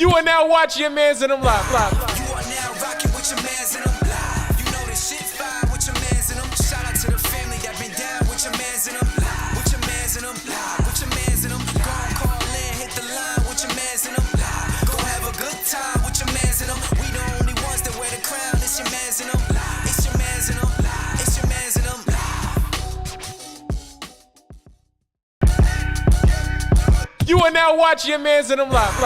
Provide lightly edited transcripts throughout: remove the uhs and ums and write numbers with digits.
You are now watching Yah Mans and them live. You are now rocking with your mans and them live. You know this shit fire with your mans and them. Shout out to the family that been down with your mans and them live. With your mans and them live. With your mans and them. Go and call in, hit the line with your mans and them live. Go have a good time with your mans and them. We the only ones that wear the crown. It's your mans and them live. It's your mans and them live. It's your mans and them live. You are now watching Yah Mans and them live. You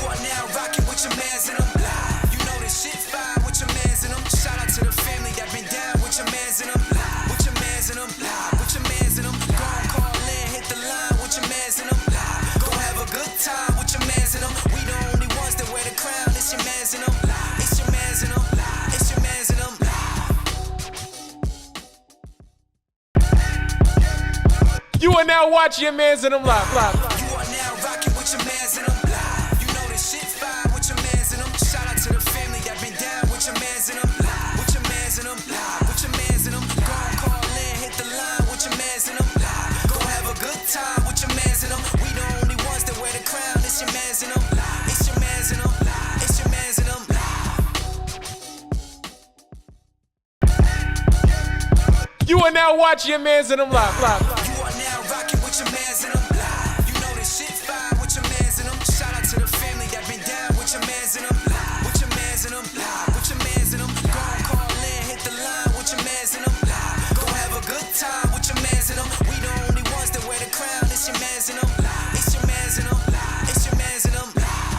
are now rocking with your mans and them live. You know this shit fire with your mans and them. Shout out to the family that been down with your mans and them live. With your mans and them live. With your mans and them. Go and call in, hit the line with your mans and them live. Go have a good time with your mans and them. We the only ones that wear the crown. It's your mans and them live. It's your mans and them live. It's your mans and them live. You are now watching Yah Mans and them live. You are now rocking with your mans and them live. You know this shit fire with your mans and them. Shout out to the family that been down with your mans and them live. With your mans and them live. With your mans and them. Go and call in, hit the line with your mans and them live. Go have a good time with your mans and them. We the only ones that wear the crown. It's your mans and them live. It's your mans and them live. It's your mans and them live. You are now watching Yah Mans and them live. You are now rocking with your mans and them live. You know this shit fire with your mans and them. Shout out to the family that been down with your mans and them live. With your mans and them live. With your mans and them. Go and call in, hit the line with your mans and them live. Go have a good time with your mans and them. We the only ones that wear the crown. It's your mans and them live. It's your mans and them live. It's your mans and them live.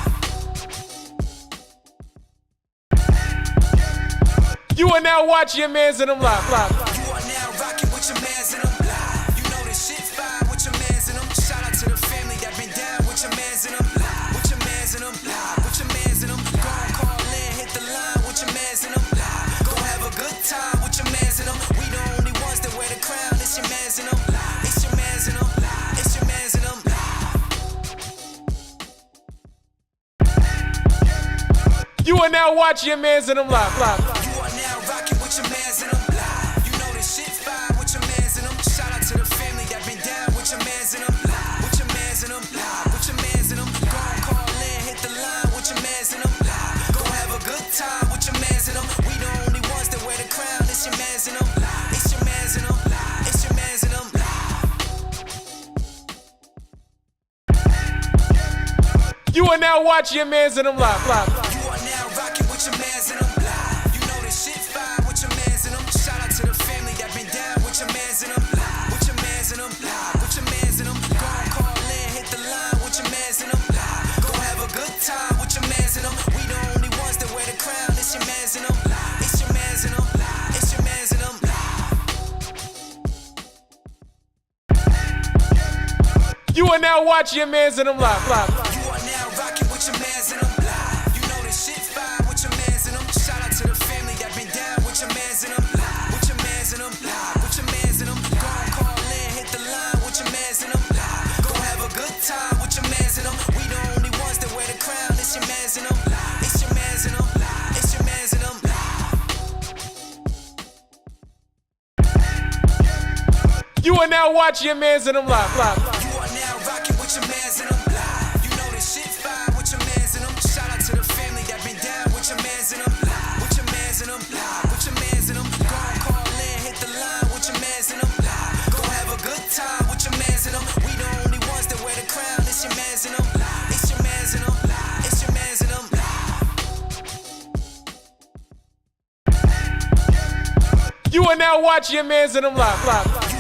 You are now watching Yah Mans and them live. You are now rocking with your mans and them live. You know this shit fire with your mans and them. Shout out to the family that been down with your mans and them live. With your mans and them live. With your mans and them. Go and call in, hit the line with your mans and them live. Go have a good time with your mans and them. We the only ones that wear the crown. It's your mans and them live. It's your mans and them live. It's your mans and them live. You are now watching Yah Mans and them live. You are now rocking with your mans and them live. You know this shit fire with your mans and them. Shout out to the family that been down with your mans and them live. With your mans and them live. With your mans and them. Go and call in, hit the line with your mans and them live. Go have a good time with your mans and them. We the only ones that wear the crown. It's your mans and them live. It's your mans and them live. It's your mans and them live. You are now watching Yah Mans and them live. You are now rocking with your mans and them live. You know this shit fire with your mans and them. Shout out to the family that been down with your mans and them live. With your mans and them live. With your mans and them. Go and call in, hit the line with your mans and them live. Go have a good time with your mans and them. We the only ones that wear the crown. It's your mans and them live. It's your mans and them live. It's your mans and them live. You are now watching Yah Mans and them live. You are now rocking with your mans and them live. You know this shit fire with your mans and them. Shout out to the family that been down with your mans and them live. With your mans and them live. With your mans and them. Go and call in, hit the line with your mans and them live. Go have a good time with your mans and them. We the only ones that wear the crown. It's your mans and them live. It's your mans and them live. It's your mans and them live. You are now watching Yah Mans and them live. You are now rocking with your mans and them live. You know this shit fire with your mans and them. Shout out to the family that been down with your mans and them live. With your mans and them live. With your mans and them. Go and call in, hit the line with your mans and them live. Go have a good time with your mans and them. We the only ones that wear the crown. It's your mans and them live. It's your mans and them live. It's your mans and them live. You are now watching Yah Mans and them live. You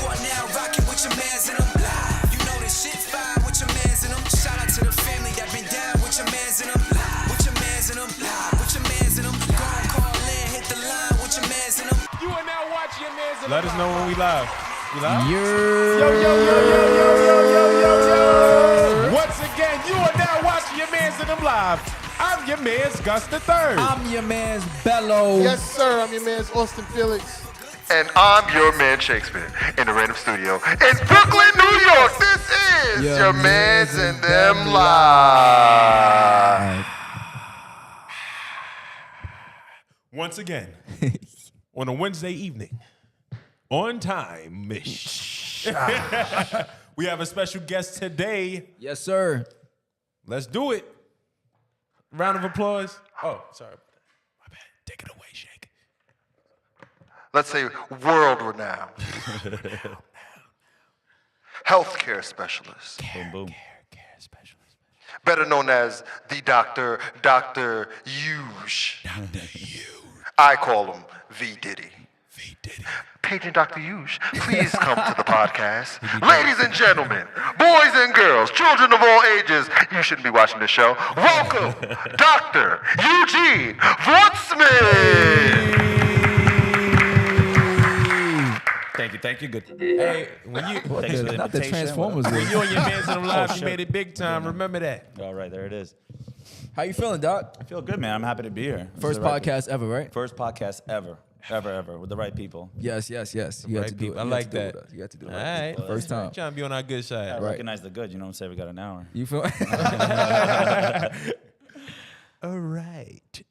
are now rocking with your mans and them live. You know this shit fire with your mans and them. Shout out to the family that been down with your mans and them live. With your mans and them live. With your mans and them. Go and call in, hit the line with your mans and them. You are now watching Yah Mans and them Let us know when we live. We live? Yo, yo, yo, yo, yo, yo, yo, yo, yo. Once again, you are now watching Yah Mans and them live. I'm your man's Gus the Third. I'm your man's Bello. Yes, sir. I'm your man's Austin Felix. And I'm your man Shakespeare in the Random Studio in Brooklyn, New York. This is your Mans and Them Live. Once again, on a Wednesday evening, on time-ish. We have a special guest today. Yes, sir. Let's do it. Round of applause. Oh, sorry. My bad. Take it away, Shake. Let's say world renowned healthcare specialist, Boom, boom. better known as the Dr. Eug. I call him V. Diddy. Patron Dr. Eug, please come to the podcast. Ladies and gentlemen, boys and girls, children of all ages, you shouldn't be watching this show. Welcome, Dr. Eugene Woodsmith. Thank you. Good. Hey, when you Thanks for the Not the invitation. Transformers. when you and your man's in them live, you shit. made it big time. Remember that. All right, there it is. How you feeling, Doc? I feel good, man. I'm happy to be here. This is First the right podcast ever, right? First podcast ever, with the right people. Yes. You right had to do people. it. I You like had to do it that. with us. You had to do it. All Right right. people. First time. Trying to be on our good I side. recognize the good. You know what I'm saying? We got an hour. You feel? All right.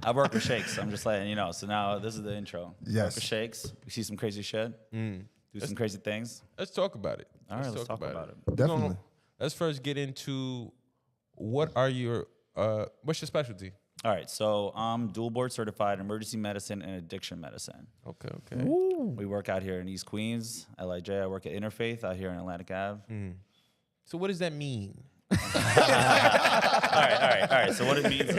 I work with Shakes. I'm just letting you know. So now this is the intro. Yes. Work with Shakes. We see some crazy shit. Do some crazy things. Let's talk about it. All right, let's talk about it. Definitely. Let's first get into what's your specialty? All right, so I'm dual board certified in emergency medicine and addiction medicine. Okay. We work out here in East Queens, LIJ. I work at Interfaith out here in Atlantic Ave. So what does that mean? All right. So what it means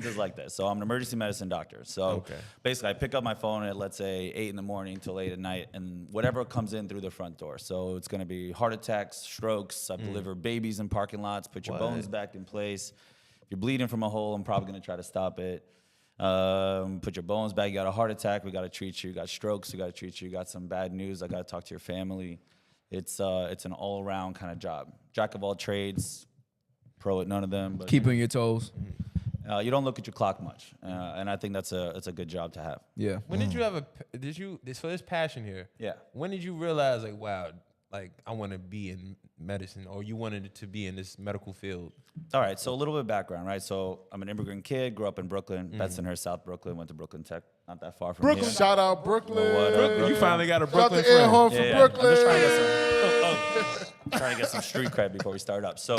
is like this. So I'm an emergency medicine doctor. So basically, I pick up my phone at, let's say, 8 in the morning till 8 at night, and whatever comes in through the front door. So it's going to be heart attacks, strokes. I deliver babies in parking lots, put your bones back in place. If you're bleeding from a hole, I'm probably going to try to stop it. Put your bones back. You got a heart attack, we got to treat you. You got strokes, we got to treat you. You got some bad news, I got to talk to your family. It's an all-around kind of job. Jack of all trades, pro at none of them. But Keeping your toes. you don't look at your clock much, and I think that's a good job to have. Yeah. When did you have so this passion here? Yeah. When did you realize like, wow, like I want to be in medicine, or you wanted it to be in this medical field? All right, so a little bit of background, right? So I'm an immigrant kid, grew up in Brooklyn, Bensonhurst, South Brooklyn, went to Brooklyn Tech, not that far from Brooklyn. here. Shout out Brooklyn. What up, You finally got a Shout out Brooklyn to Air friend. Home from I'm Brooklyn. just trying to get some street cred before we start up. So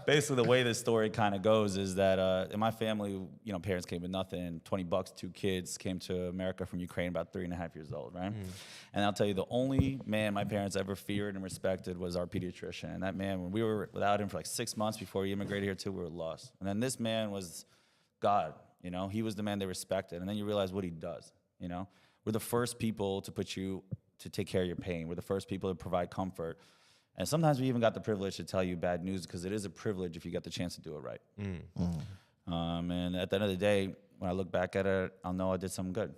basically the way this story kind of goes is that in my family, parents came with nothing, $20, 2 kids, came to America from Ukraine about 3.5 years old, right? And I'll tell you, the only man my parents ever feared and respected was our pediatrician. And that man, when we were without him for like 6 months before he immigrated here too, we were lost. And then this man was God, he was the man they respected. And then you realize what he does, We're the first people to to take care of your pain. We're the first people to provide comfort. And sometimes we even got the privilege to tell you bad news because it is a privilege if you get the chance to do it right. And at the end of the day, when I look back at it, I'll know I did something good.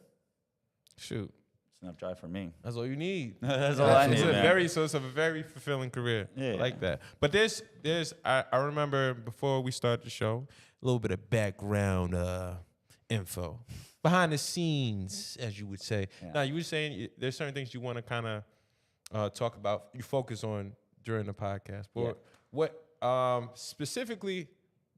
Shoot, It's enough drive for me. that's all you need. That's all I need, It's man. it's a very fulfilling career. Yeah. I like that. But I remember before we started the show, a little bit of background info, behind the scenes, as you would say. Yeah. Now you were saying there's certain things you want to kind of talk about, you focus on during the podcast. But what specifically,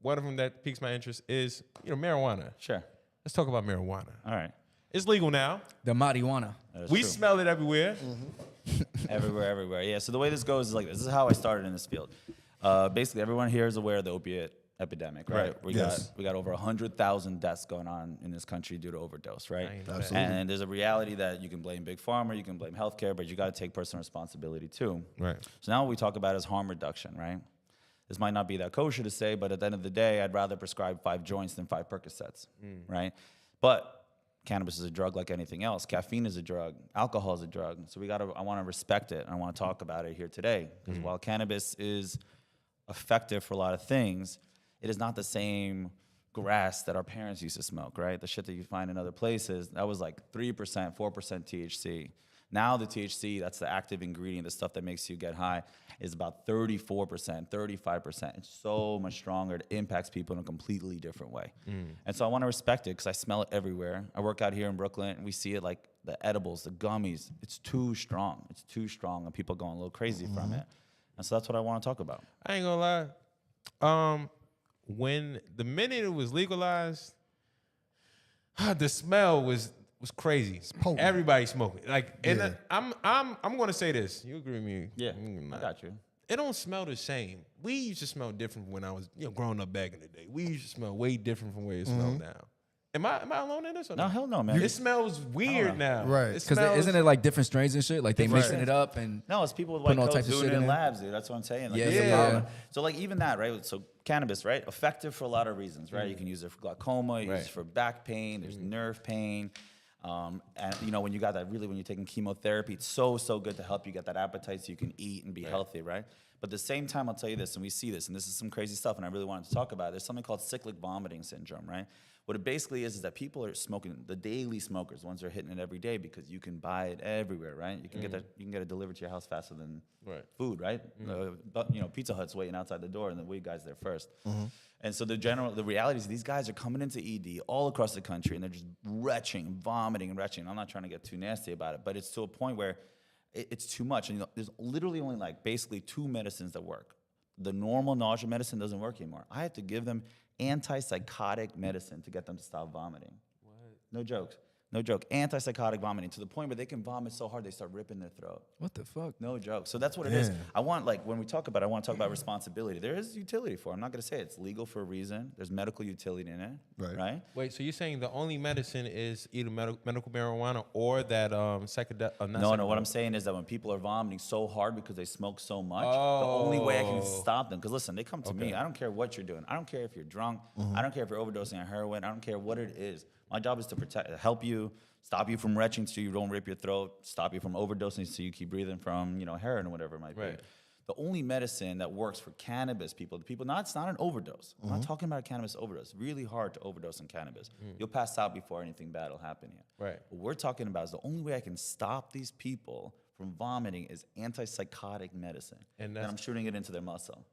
one of them that piques my interest is marijuana. Sure. Let's talk about marijuana. All right. It's legal now. The marijuana. That's We true. smell it everywhere. Everywhere. Yeah, so the way this goes is like this. This is how I started in this field. Basically, everyone here is aware of the opiate epidemic, right? We got over 100,000 deaths going on in this country due to overdose, right? Absolutely. And there's a reality that you can blame Big Pharma, you can blame healthcare, but you got to take personal responsibility too. Right. So now what we talk about is harm reduction, right? This might not be that kosher to say, but at the end of the day, I'd rather prescribe 5 joints than 5 Percocets, right? But cannabis is a drug like anything else. Caffeine is a drug. Alcohol is a drug. So I want to respect it, and I want to talk about it here today. Because while cannabis is effective for a lot of things, it is not the same grass that our parents used to smoke, right? The shit that you find in other places, that was like 3%, 4% THC. Now the THC, that's the active ingredient, the stuff that makes you get high, is about 34%, 35%. It's so much stronger. It impacts people in a completely different way. And so I want to respect it because I smell it everywhere. I work out here in Brooklyn, and we see it like the edibles, the gummies. It's too strong. It's too strong, and people going a little crazy from it. And so that's what I want to talk about. I ain't gonna lie. When the minute it was legalized, the smell was crazy. potent. Everybody smoking. Like, and Yeah. I'm gonna say this. You agree with me? Yeah, Mm, I got you. it don't smell the same. We used to smell different when I was, growing up back in the day. We used to smell way different from where it smells now. Am I alone in this or No, not? hell no, man. It smells weird now. Right. It Because smells, isn't it like different strains and shit? Like they mixing Right. it up and No, it's people with Putting white all coats types of doing shit it in in there. labs, dude. That's what I'm saying. Like, Yeah, it's a yeah. problem. So like even that, right? So cannabis, right? Effective for a lot of reasons, right? You can use it for glaucoma, you use it for back pain, there's nerve pain. And when you got that, really when you're taking chemotherapy, it's so good to help you get that appetite so you can eat and be healthy, right? But at the same time, I'll tell you this, and we see this, and this is some crazy stuff, and I really wanted to talk about it. There's something called cyclic vomiting syndrome, right? What it basically is that people are smoking, the daily smokers, the ones that are hitting it every day, because you can buy it everywhere, right? You can get that, you can get it delivered to your house faster than food, right? But Pizza Hut's waiting outside the door, and the weed guy's there first. And so the reality is these guys are coming into ED all across the country, and they're just retching, vomiting and retching. I'm not trying to get too nasty about it, but it's to a point where it's too much. And there's literally only like basically 2 medicines that work. The normal nausea medicine doesn't work anymore. I had to give them antipsychotic medicine to get them to stop vomiting. What? No jokes. No joke. Antipsychotic vomiting to the point where they can vomit so hard they start ripping their throat. what the fuck? No joke. So that's what it is. I want, when we talk about it, I want to talk about responsibility. There is utility for it. I'm not going to say it's legal for a reason. There's medical utility in it. Right? Wait, so you're saying the only medicine is either medical marijuana or that psychedelic? No. What I'm saying is that when people are vomiting so hard because they smoke so much, the only way I can stop them, because listen, they come to me. I don't care what you're doing. I don't care if you're drunk. I don't care if you're overdosing on heroin. I don't care what it is. My job is to help you, stop you from retching so you don't rip your throat, stop you from overdosing so you keep breathing from, heroin or whatever it might be. The only medicine that works for cannabis people, it's not an overdose. I'm not talking about a cannabis overdose. Really hard to overdose on cannabis. You'll pass out before anything bad will happen here. Right. What we're talking about is the only way I can stop these people from vomiting is antipsychotic medicine. And I'm shooting it into their muscle.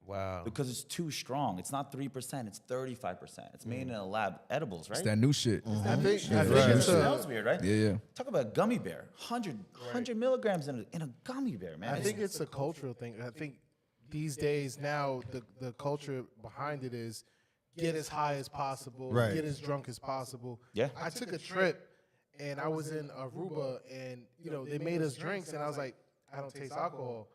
Wow. Because it's too strong. It's not 3%, it's 35%. It's made in a lab. Edibles, right? It's that new shit. I think It it's smells weird, right? Yeah. Talk about a gummy bear. 100 milligrams in a gummy bear, man. I think it's a cultural thing. I think these days now the culture behind it is get as high as possible, Right. get as drunk as possible. Yeah. I took a trip and I was in Aruba and they made us drinks and I was like, I don't taste alcohol.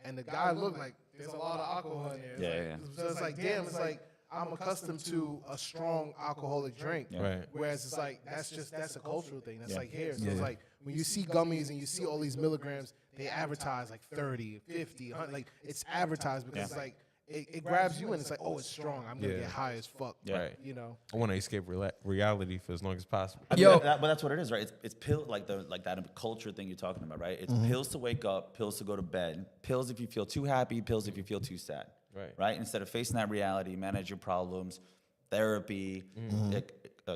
And the guy looked like there's a lot of alcohol in there. So it's like, damn, it's like I'm accustomed to a strong alcoholic drink. Right. Whereas it's like that's a cultural thing. That's like here. So it's like when you see gummies and you see all these milligrams, they advertise like 30, 50, 100. Like it's advertised because it's like it grabs you and it's like, oh, it's strong. I'm gonna get high as fuck. Right. I I want to escape reality for as long as possible. I mean, but that's what it is, right? It's pill like that culture thing you're talking about, right? It's pills to wake up, pills to go to bed, pills if you feel too happy, pills if you feel too sad. Right? Instead of facing that reality, manage your problems, therapy,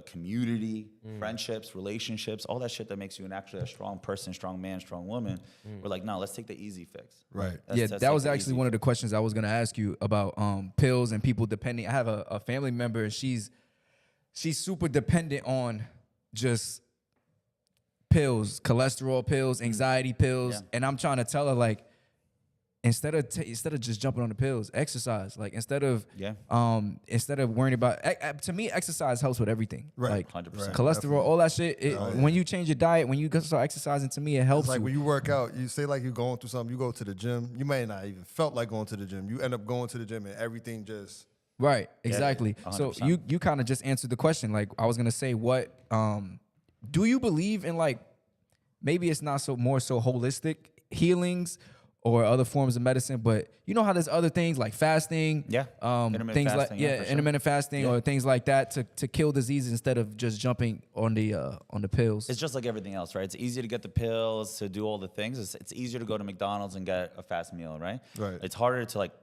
community, friendships, relationships, all that shit that makes you actually a strong person, strong man, strong woman. We're like, no, let's take the easy fix. Right. That was actually one of the questions I was gonna ask you about pills and people depending. I have a family member and she's super dependent on just pills, cholesterol pills, anxiety pills, and I'm trying to tell her like, instead of just jumping on the pills, exercise. Like instead of worrying about. To me, exercise helps with everything. Right. Like 100%. cholesterol, all that shit. When you change your diet, when you start exercising, to me it helps. It's like you. when you work out, you say like you're going through something, you go to the gym, you may not even felt like going to the gym. You end up going to the gym and everything just... Right, exactly. So 100%. you kind of just answered the question. Like I was gonna say, what do you believe in? Like maybe it's not more so holistic healings or other forms of medicine, but you know how there's other things like fasting, Intermittent things fasting, like for sure. intermittent fasting or things like that to kill diseases instead of just jumping on the pills. It's just like everything else, right? It's easier to get the pills, to do all the things. It's easier to go to McDonald's and get a fast meal, right? Right. It's harder to like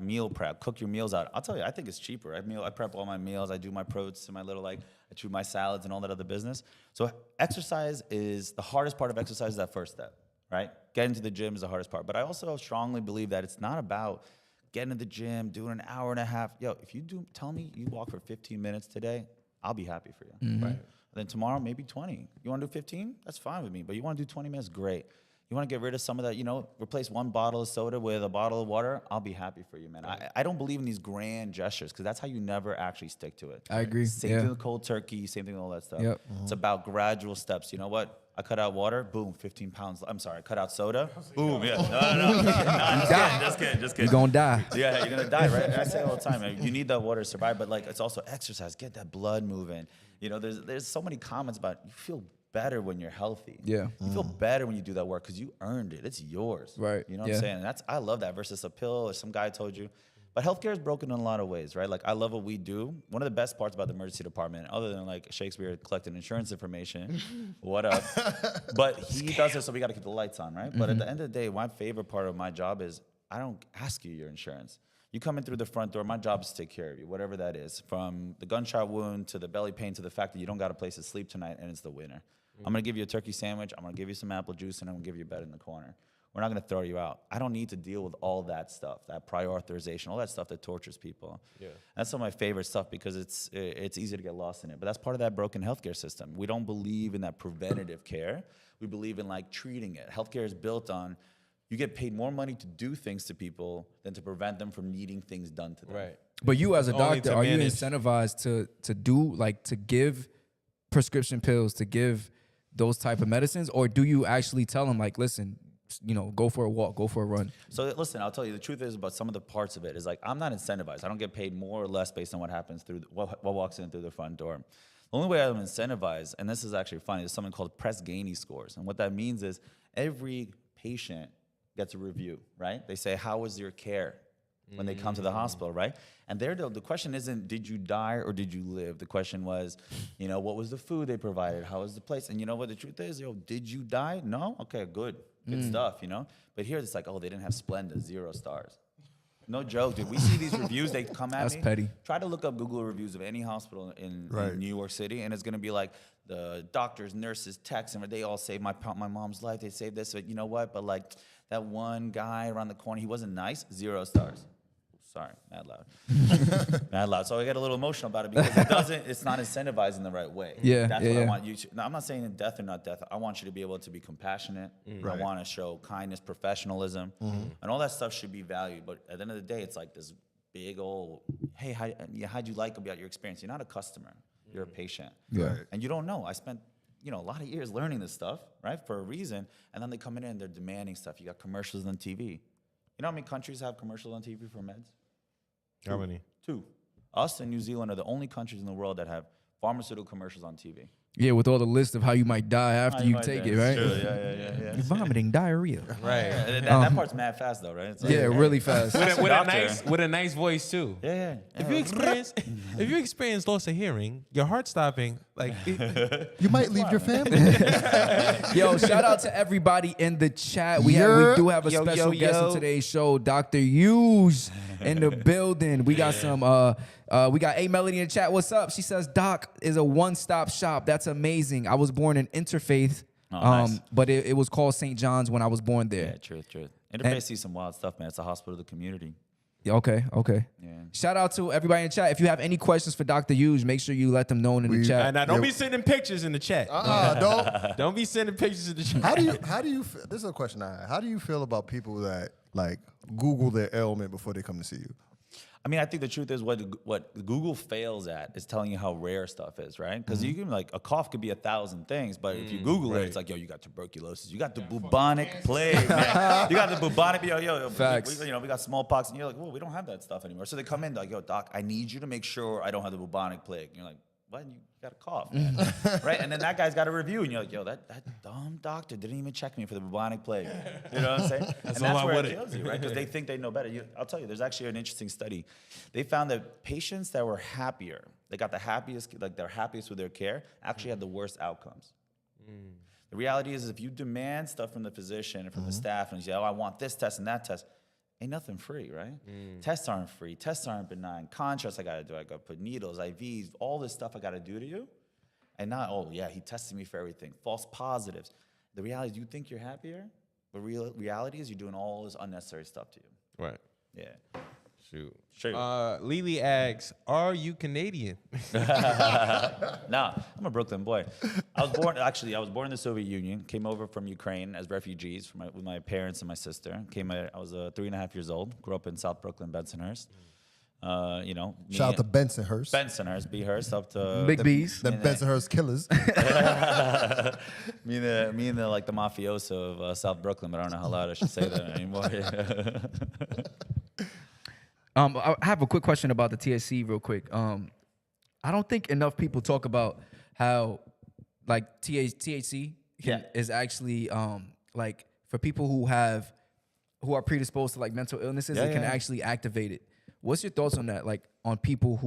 meal prep, cook your meals out. I'll tell you, I think it's cheaper. I prep all my meals. I do my proteins and my little I chew my salads and all that other business. So exercise is the hardest part of exercise is that first step, right? Getting to the gym is the hardest part. But I also strongly believe that it's not about getting to the gym, doing an hour and a half. Yo, if you tell me you walk for 15 minutes today, I'll be happy for you. Right. Then tomorrow, maybe 20. You want to do 15? That's fine with me. But you want to do 20 minutes? Great. You want to get rid of some of that, replace one bottle of soda with a bottle of water, I'll be happy for you, man. I don't believe in these grand gestures because that's how you never actually stick to it. I agree. Same thing with cold turkey, same thing with all that stuff. Yep. It's about gradual steps. You know what? I cut out water, boom, 15 pounds. I'm sorry, I cut out soda, boom, yeah. No, just kidding. You're going to die. Yeah, you're gonna die, right? And I say it all the time, man, you need that water to survive, but like it's also exercise, get that blood moving. There's so many comments about you feel better when you're healthy. Yeah. You feel better when you do that work because you earned it. It's yours. Right. You know what I'm saying? And I love that versus a pill or some guy told you. But healthcare is broken in a lot of ways, right? Like I love what we do. One of the best parts about the emergency department, other than like Shakespeare collecting insurance information, what up? But he does it so we got to keep the lights on, right? But at the end of the day, my favorite part of my job is I don't ask you your insurance. You come in through the front door, my job is to take care of you, whatever that is. From the gunshot wound to the belly pain to the fact that you don't got a place to sleep tonight and it's the winter. I'm going to give you a turkey sandwich, I'm going to give you some apple juice, and I'm going to give you a bed in the corner. We're not going to throw you out. I don't need to deal with all that stuff, that prior authorization, all that stuff that tortures people. Yeah. That's some of my favorite stuff because it's easy to get lost in it. But that's part of that broken healthcare system. We don't believe in that preventative care. We believe in like treating it. Healthcare is built on you get paid more money to do things to people than to prevent them from needing things done to them. Right. But you as a Only doctor, to are you manage. incentivized to give prescription pills, to give those type of medicines, or do you actually tell them like, listen, go for a walk, go for a run? So listen, I'll tell you, the truth is about some of the parts of it is like, I'm not incentivized. I don't get paid more or less based on what happens through, what walks in through the front door. The only way I'm incentivized, and this is actually funny, is something called Press-Ganey scores. And what that means is every patient gets a review, right? They say, how was your care when they come to the hospital, right? And the question isn't, did you die or did you live? The question was, what was the food they provided? How was the place? And you know what the truth is? Did you die? No? Okay, good stuff, But here it's like, oh, they didn't have Splenda, 0 stars. No joke, dude. We see these reviews, they come at me. That's petty. Try to look up Google reviews of any hospital in New York City, and it's going to be like the doctors, nurses, techs, and they all saved my mom's life. They saved this, but you know what? But like that one guy around the corner, he wasn't nice, 0 stars. Sorry, mad loud. Mad loud. So I get a little emotional about it because it's not incentivized in the right way. Yeah, That's yeah, what I yeah. want you to. Now, I'm not saying death or not death. I want you to be able to be compassionate. I want to show kindness, professionalism, and all that stuff should be valued. But at the end of the day, it's like this big old, hey, how'd you like about your experience? You're not a customer. You're a patient. Yeah. And you don't know. I spent a lot of years learning this stuff, right, for a reason. And then they come in and they're demanding stuff. You got commercials on TV. You know how many countries have commercials on TV for meds? How many? 2. Us and New Zealand are the only countries in the world that have pharmaceutical commercials on TV. Yeah, with all the list of how you might die after you might take die. it, right? Sure, yeah. You're vomiting, diarrhea. Right. That part's mad fast though, right? It's like, Yeah, really fast. With a nice voice too. Yeah. If you experience loss of hearing, your heart stopping, like You might leave your family. Yo, shout out to everybody in the chat. We do have a special guest in today's show, Dr.Eug in the building. We got we got A Melody in the chat. What's up? She says Doc is a one-stop shop. That's amazing. I was born in Interfaith, nice. but it was called St. John's when I was born there. Yeah, truth. Interface sees some wild stuff, man. It's a hospital of the community. Yeah, okay. Yeah. Shout out to everybody in the chat. If you have any questions for Dr. Eug, make sure you let them know in the chat. now don't be sending pictures in the chat. Don't. Don't be sending pictures in the chat. How do you feel? This is a question I have. How do you feel about people that like Google their ailment before they come to see you? I mean, I think the truth is what Google fails at is telling you how rare stuff is, right? Because you can a cough could be 1,000 things, but if you Google it, it's like, yo, you got tuberculosis, you got the bubonic plague, man. You got the bubonic, yo, Facts. we got smallpox, and you're like, well, we don't have that stuff anymore. So they come in like, yo, doc, I need you to make sure I don't have the bubonic plague. And you're like, what? You got a cough, man. Right? And then that guy's got a review, and you're like, yo, that dumb doctor didn't even check me for the bubonic plague. You know what I'm saying? That's where it kills you, right? Because they think they know better. I'll tell you, there's actually an interesting study. They found that patients that were happier, they got the happiest, like they're happiest with their care, actually had the worst outcomes. The reality is if you demand stuff from the physician and from the staff, and you say, oh, I want this test and that test, ain't nothing free, right? Tests aren't free. Tests aren't benign. Contrast I got to do. I got to put needles, IVs, all this stuff I got to do to you. And not, oh, yeah, he tested me for everything. False positives. The reality is you think you're happier, but reality is you're doing all this unnecessary stuff to you. Right. Yeah. Shoot. Sure. Lily asks, "Are you Canadian?" Nah, I'm a Brooklyn boy. I was born in the Soviet Union. Came over from Ukraine as refugees with my parents and my sister. I was 3.5 years old. Grew up in South Brooklyn, Bensonhurst. Shout out to Bensonhurst. Bensonhurst, Behurst, up to Big B's. The Bensonhurst killers. me and the like the mafioso of South Brooklyn, but I don't know how loud I should say that anymore. I have a quick question about the THC real quick. I don't think enough people talk about how like THC is actually like for people who are predisposed to like mental illnesses, it can actually activate it. What's your thoughts on that? Like on people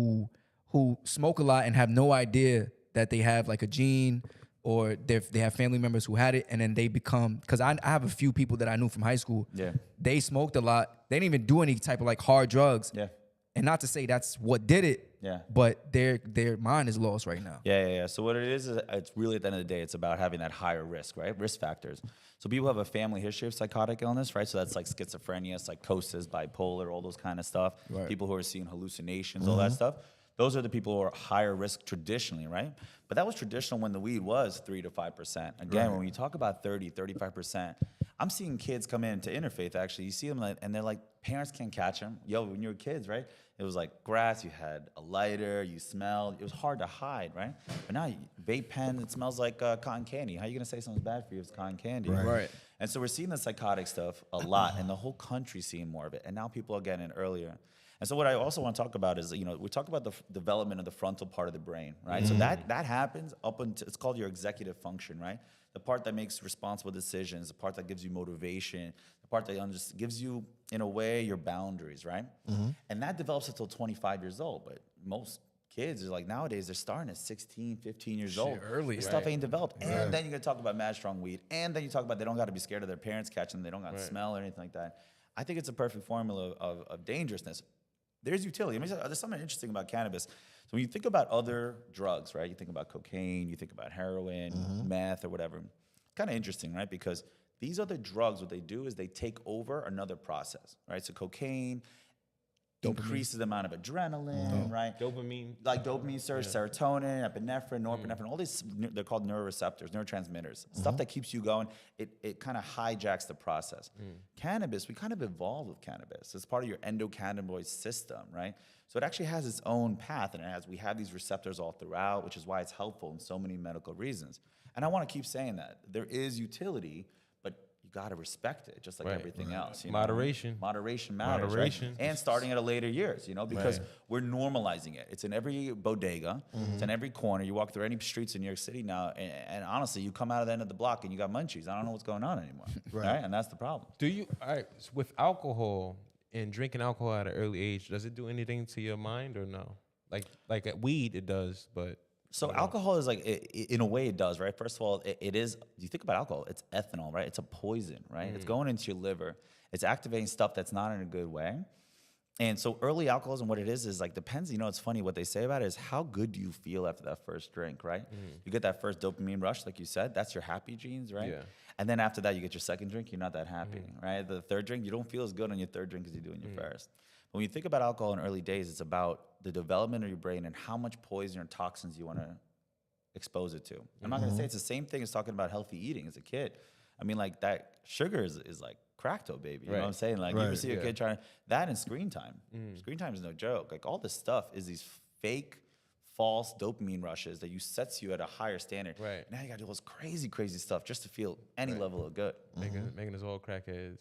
who smoke a lot and have no idea that they have like a gene or they have family members who had it, and then they become, because I have a few people that I knew from high school. Yeah. They smoked a lot. They didn't even do any type of like hard drugs. Yeah. And not to say that's what did it. Yeah. But their mind is lost right now. Yeah. So what it is it's really at the end of the day, it's about having that higher risk, right? Risk factors. So people have a family history of psychotic illness, right? So that's like schizophrenia, psychosis, bipolar, all those kind of stuff. Right. People who are seeing hallucinations, all that stuff. Those are the people who are higher risk traditionally, right? But that was traditional when the weed was 3 to 5%. Again, when you talk about 30, 35%, I'm seeing kids come into interfaith, actually. You see them and they're like, parents can't catch them. Yo, when you were kids, right? It was like grass, you had a lighter, you smelled. It was hard to hide, right? But now, vape pen, it smells like cotton candy. How are you going to say something's bad for you if it's cotton candy? Right. And so we're seeing the psychotic stuff a lot, and the whole country's seeing more of it. And now people are getting it earlier. And so what I also want to talk about is, we talk about the development of the frontal part of the brain, right? So that happens up until, it's called your executive function, right? The part that makes responsible decisions, the part that gives you motivation, the part that gives you, in a way, your boundaries, right? And that develops until 25 years old. But most kids are like, nowadays, they're starting at 16, 15 years old. Early. This stuff ain't developed. And then you're going to talk about mad strong weed. And then you talk about they don't got to be scared of their parents catching them. They don't got to smell or anything like that. I think it's a perfect formula of dangerousness. There's utility. I mean, there's something interesting about cannabis. So when you think about other drugs, right? You think about cocaine, you think about heroin, meth, or whatever. Kind of interesting, right? Because these other drugs, what they do is they take over another process, right? So cocaine increases the amount of adrenaline, right? Dopamine. Like dopamine surge, serotonin, epinephrine, norepinephrine, all these, they're called neuroreceptors, neurotransmitters. Stuff that keeps you going, it kind of hijacks the process. Cannabis, we kind of evolved with cannabis. It's part of your endocannabinoid system, right? So it actually has its own path, and we have these receptors all throughout, which is why it's helpful in so many medical reasons. And I want to keep saying that. There is utility, but you got to respect it, just like everything else. You know? Moderation. Moderation matters. Moderation. Right? And starting at a later years, because we're normalizing it. It's in every bodega. It's in every corner. You walk through any streets in New York City now, and honestly, you come out of the end of the block and you got munchies. I don't know what's going on anymore. Right? And that's the problem. Do you, all right, so with alcohol and drinking alcohol at an early age, does it do anything to your mind or no? Like at weed, it does, but. So alcohol is like, in a way it does, right? First of all, it is, you think about alcohol, it's ethanol, right? It's a poison, right? It's going into your liver. It's activating stuff that's not in a good way. And so early alcoholism, what it is like depends, it's funny, what they say about it is how good do you feel after that first drink, right? You get that first dopamine rush, like you said, that's your happy genes, right? Yeah. And then after that, you get your second drink, you're not that happy, right? The third drink, you don't feel as good on your third drink as you do in your first. But when you think about alcohol in early days, it's about the development of your brain and how much poison or toxins you want to expose it to. I'm not going to say it's the same thing as talking about healthy eating as a kid. I mean, like that sugar is like crack dough, baby. You know what I'm saying? Like you ever see a kid trying that, and screen time. Screen time is no joke. Like all this stuff is these fake, false dopamine rushes that sets you at a higher standard. Right. Now you got to do all this crazy stuff just to feel any level of good. Making us all crackheads.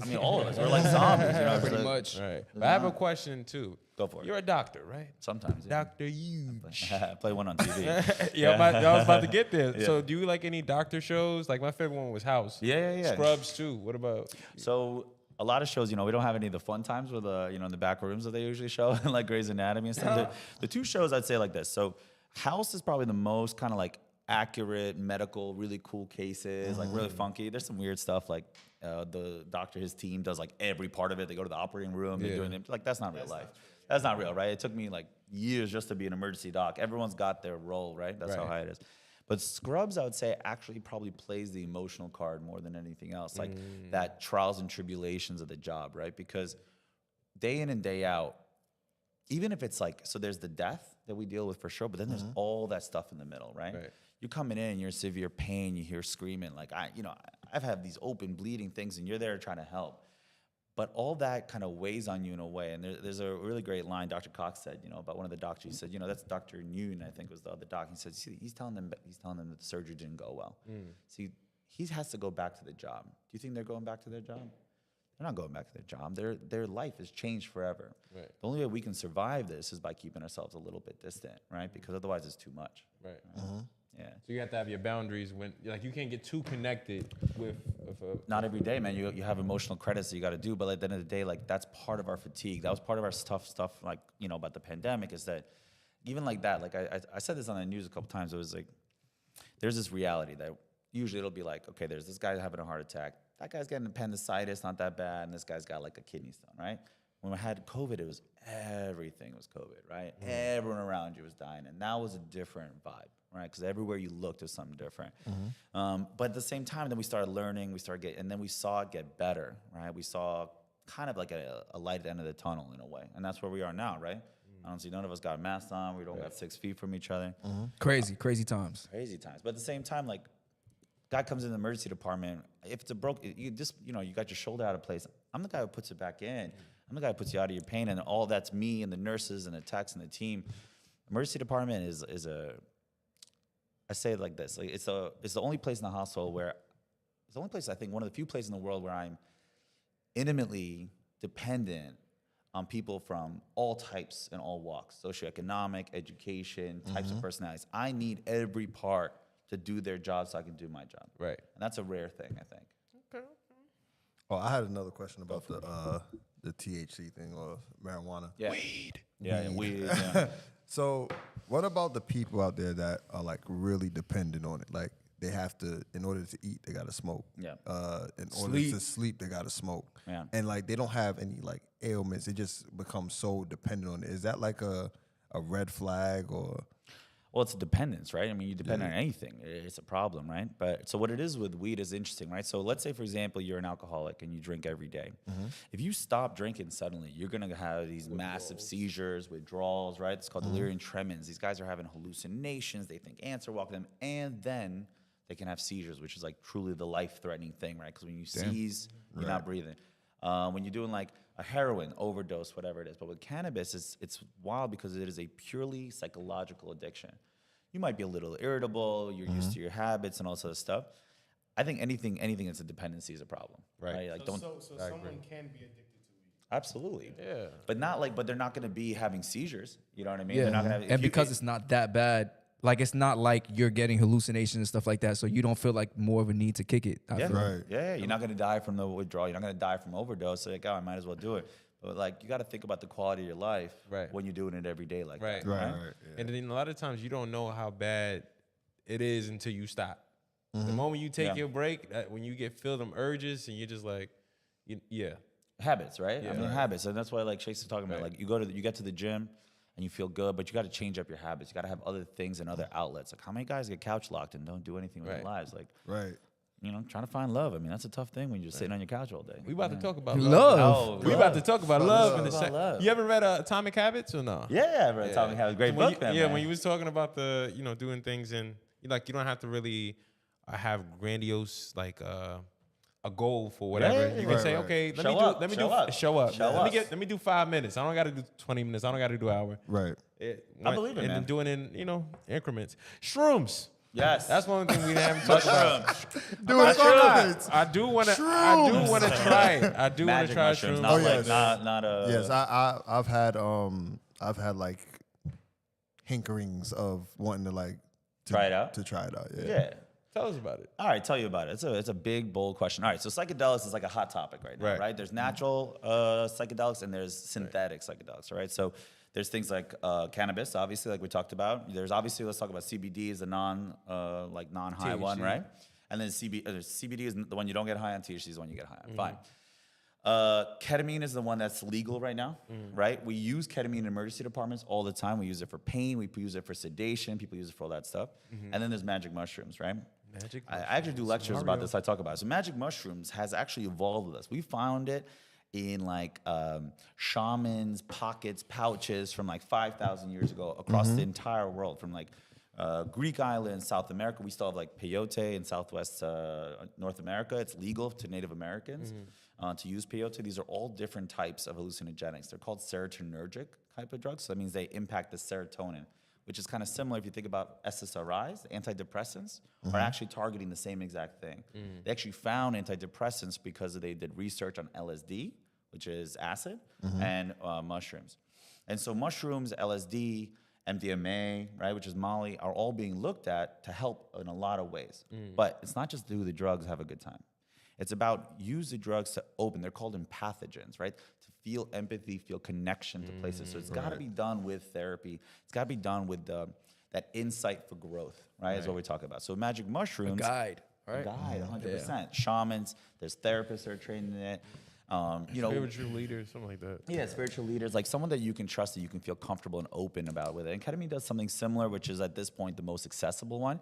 I mean, all of us. We're like zombies. Pretty much. Right. But I have a question too. Go for it. You're a doctor, right? Sometimes. Yeah. Dr.Eug. Play one on TV. Yeah, I was about to get there. So do you like any doctor shows? Like my favorite one was House. Yeah. Scrubs too. What about? So a lot of shows, we don't have any of the fun times with in the back rooms that they usually show, like Grey's Anatomy and stuff. The two shows I'd say like this. So House is probably the most kind of like accurate, medical, really cool cases, like really funky. There's some weird stuff like the doctor, his team does like every part of it. They go to the operating room, they're doing it. Like that's not real life. That's not real, right? It took me like years just to be an emergency doc. Everyone's got their role, right? That's how high it is. But Scrubs, I would say, actually probably plays the emotional card more than anything else. Like that trials and tribulations of the job, right? Because day in and day out, even if it's like, so there's the death that we deal with for sure, but then there's all that stuff in the middle, right? You're coming in, you're in severe pain, you hear screaming, like I've had these open bleeding things, and you're there trying to help. But all that kind of weighs on you in a way. And there's a really great line Dr. Cox said, about one of the doctors. He said, that's Dr.Eug, I think was the other doc. He said, see, he's telling them that the surgery didn't go well. See, he has to go back to the job. Do you think they're going back to their job? They're not going back to their job. Their life has changed forever. Right. The only way we can survive this is by keeping ourselves a little bit distant, right? Because otherwise it's too much. Right. Yeah. So you have to have your boundaries when, you can't get too connected with not every day, man. You have emotional credits that you got to do, but at the end of the day, like that's part of our fatigue. That was part of our tough stuff, like about the pandemic, is that even like that, like I said this on the news a couple times. It was like there's this reality that usually it'll be like, okay, there's this guy having a heart attack. That guy's getting appendicitis, not that bad, and this guy's got like a kidney stone, right? When we had COVID, it was everything was COVID, right? Everyone around you was dying, and that was a different vibe, right? Because everywhere you looked, was something different. But at the same time, then we started learning, and then we saw it get better, right? We saw kind of like a light at the end of the tunnel in a way, and that's where we are now, right? I don't see none of us got masks on. We don't got 6 feet from each other. Crazy times. Crazy times. But at the same time, like, guy comes in the emergency department. If it's you got your shoulder out of place. I'm the guy who puts it back in. I'm the guy who puts you out of your pain, and all that's me and the nurses and the techs and the team. Emergency department I say it like this, like it's the only place in the hospital where, it's the only place, I think, one of the few places in the world where I'm intimately dependent on people from all types and all walks, socioeconomic, education, types of personalities. I need every part to do their job so I can do my job. Right. And that's a rare thing, I think. Okay. Oh, I had another question about the THC thing or marijuana. Yeah. Weed. Yeah, weed. Yeah. So what about the people out there that are like really dependent on it? Like they have to, in order to eat, they gotta smoke. Yeah. In order to sleep, they gotta smoke. Yeah. And like they don't have any like ailments. They just become so dependent on it. Is that like a red flag or? Well, it's a dependence, right? I mean, you depend on anything. It's a problem, right? But so what it is with weed is interesting, right? So let's say, for example, you're an alcoholic and you drink every day. If you stop drinking suddenly, you're going to have these massive seizures, withdrawals, right? It's called delirium tremens. These guys are having hallucinations. They think ants are walking them. And then they can have seizures, which is like truly the life-threatening thing, right? Because when you seize, you're not breathing. When you're doing like a heroin overdose, whatever it is. But with cannabis, it's wild because it is a purely psychological addiction. You might be a little irritable, you're used to your habits and all sort of stuff. I think anything that's a dependency is a problem, right? Like So someone can be addicted to weed. Absolutely. Yeah. But they're not going to be having seizures. You know what I mean? Yeah. They're not gonna have, And because it's not that bad, like it's not like you're getting hallucinations and stuff like that, so you don't feel like more of a need to kick it. I feel. Right. Yeah, you're not going to die from the withdrawal. You're not going to die from overdose. So like, oh, I might as well do it. But like, you got to think about the quality of your life when you're doing it every day like that. Right. And then a lot of times you don't know how bad it is until you stop. The moment you take your break, when you get feel them urges and you're just like, Habits, right? I mean, habits. And that's why like Chase is talking about, like you get to the gym and you feel good, but you got to change up your habits. You got to have other things and other outlets. Like how many guys get couch locked and don't do anything with their lives? Like, trying to find love. I mean, that's a tough thing when you're just sitting on your couch all day. We about to talk about Love. love. We about to talk about love in a About second. love. You ever read Atomic Habits or no? Yeah, I read Atomic Habits. Great book, man. When you was talking about the, doing things and like you don't have to really have grandiose like a goal for whatever. You can say, okay, show up. Let me do 5 minutes. I don't got to do 20 minutes. I don't got to do an hour. Right. I believe it, and man. then doing in increments. Shrooms. Yes, That's one thing we haven't talked about. I do want to try it. I do want to try shrooms. Not Yes, I've had like hinkerings of wanting to like try it out. To try it out. Yeah. Tell us about it. All right, tell you about it. It's a big, bold question. All right, so psychedelics is like a hot topic right now, right? There's natural psychedelics and there's synthetic psychedelics, right? So there's things like cannabis, obviously, like we talked about. There's obviously, let's talk about CBD is the non-high THC. one, right? And then CBD is the one you don't get high on. THC is the one you get high on. Fine. Ketamine is the one that's legal right now, right? We use ketamine in emergency departments all the time. We use it for pain. We use it for sedation. People use it for all that stuff. And then there's magic mushrooms, right? I actually do lectures about this. I talk about it. So magic mushrooms has actually evolved with us. We found it, in like shamans' pockets, pouches from like 5,000 years ago across the entire world, from like Greek islands, South America. We still have like peyote in Southwest North America. It's legal to Native Americans to use peyote. These are all different types of hallucinogenics. They're called serotonergic type of drugs. So that means they impact the serotonin, which is kind of similar if you think about SSRIs, antidepressants, are actually targeting the same exact thing. They actually found antidepressants because they did research on LSD, which is acid, and mushrooms. And so mushrooms, LSD, MDMA, right, which is Molly, are all being looked at to help in a lot of ways. But it's not just do the drugs, have a good time. It's about use the drugs to open. They're called empathogens, right? To feel empathy, feel connection to places. So it's got to be done with therapy. It's got to be done with that insight for growth, right? Is what we talk about. So magic mushrooms. Guide, right? A guide, 100%. Shamans, there's therapists that are trained in it. Spiritual leaders, something like that. Yeah, spiritual leaders, like someone that you can trust, that you can feel comfortable and open about with it. And ketamine does something similar, which is at this point the most accessible one.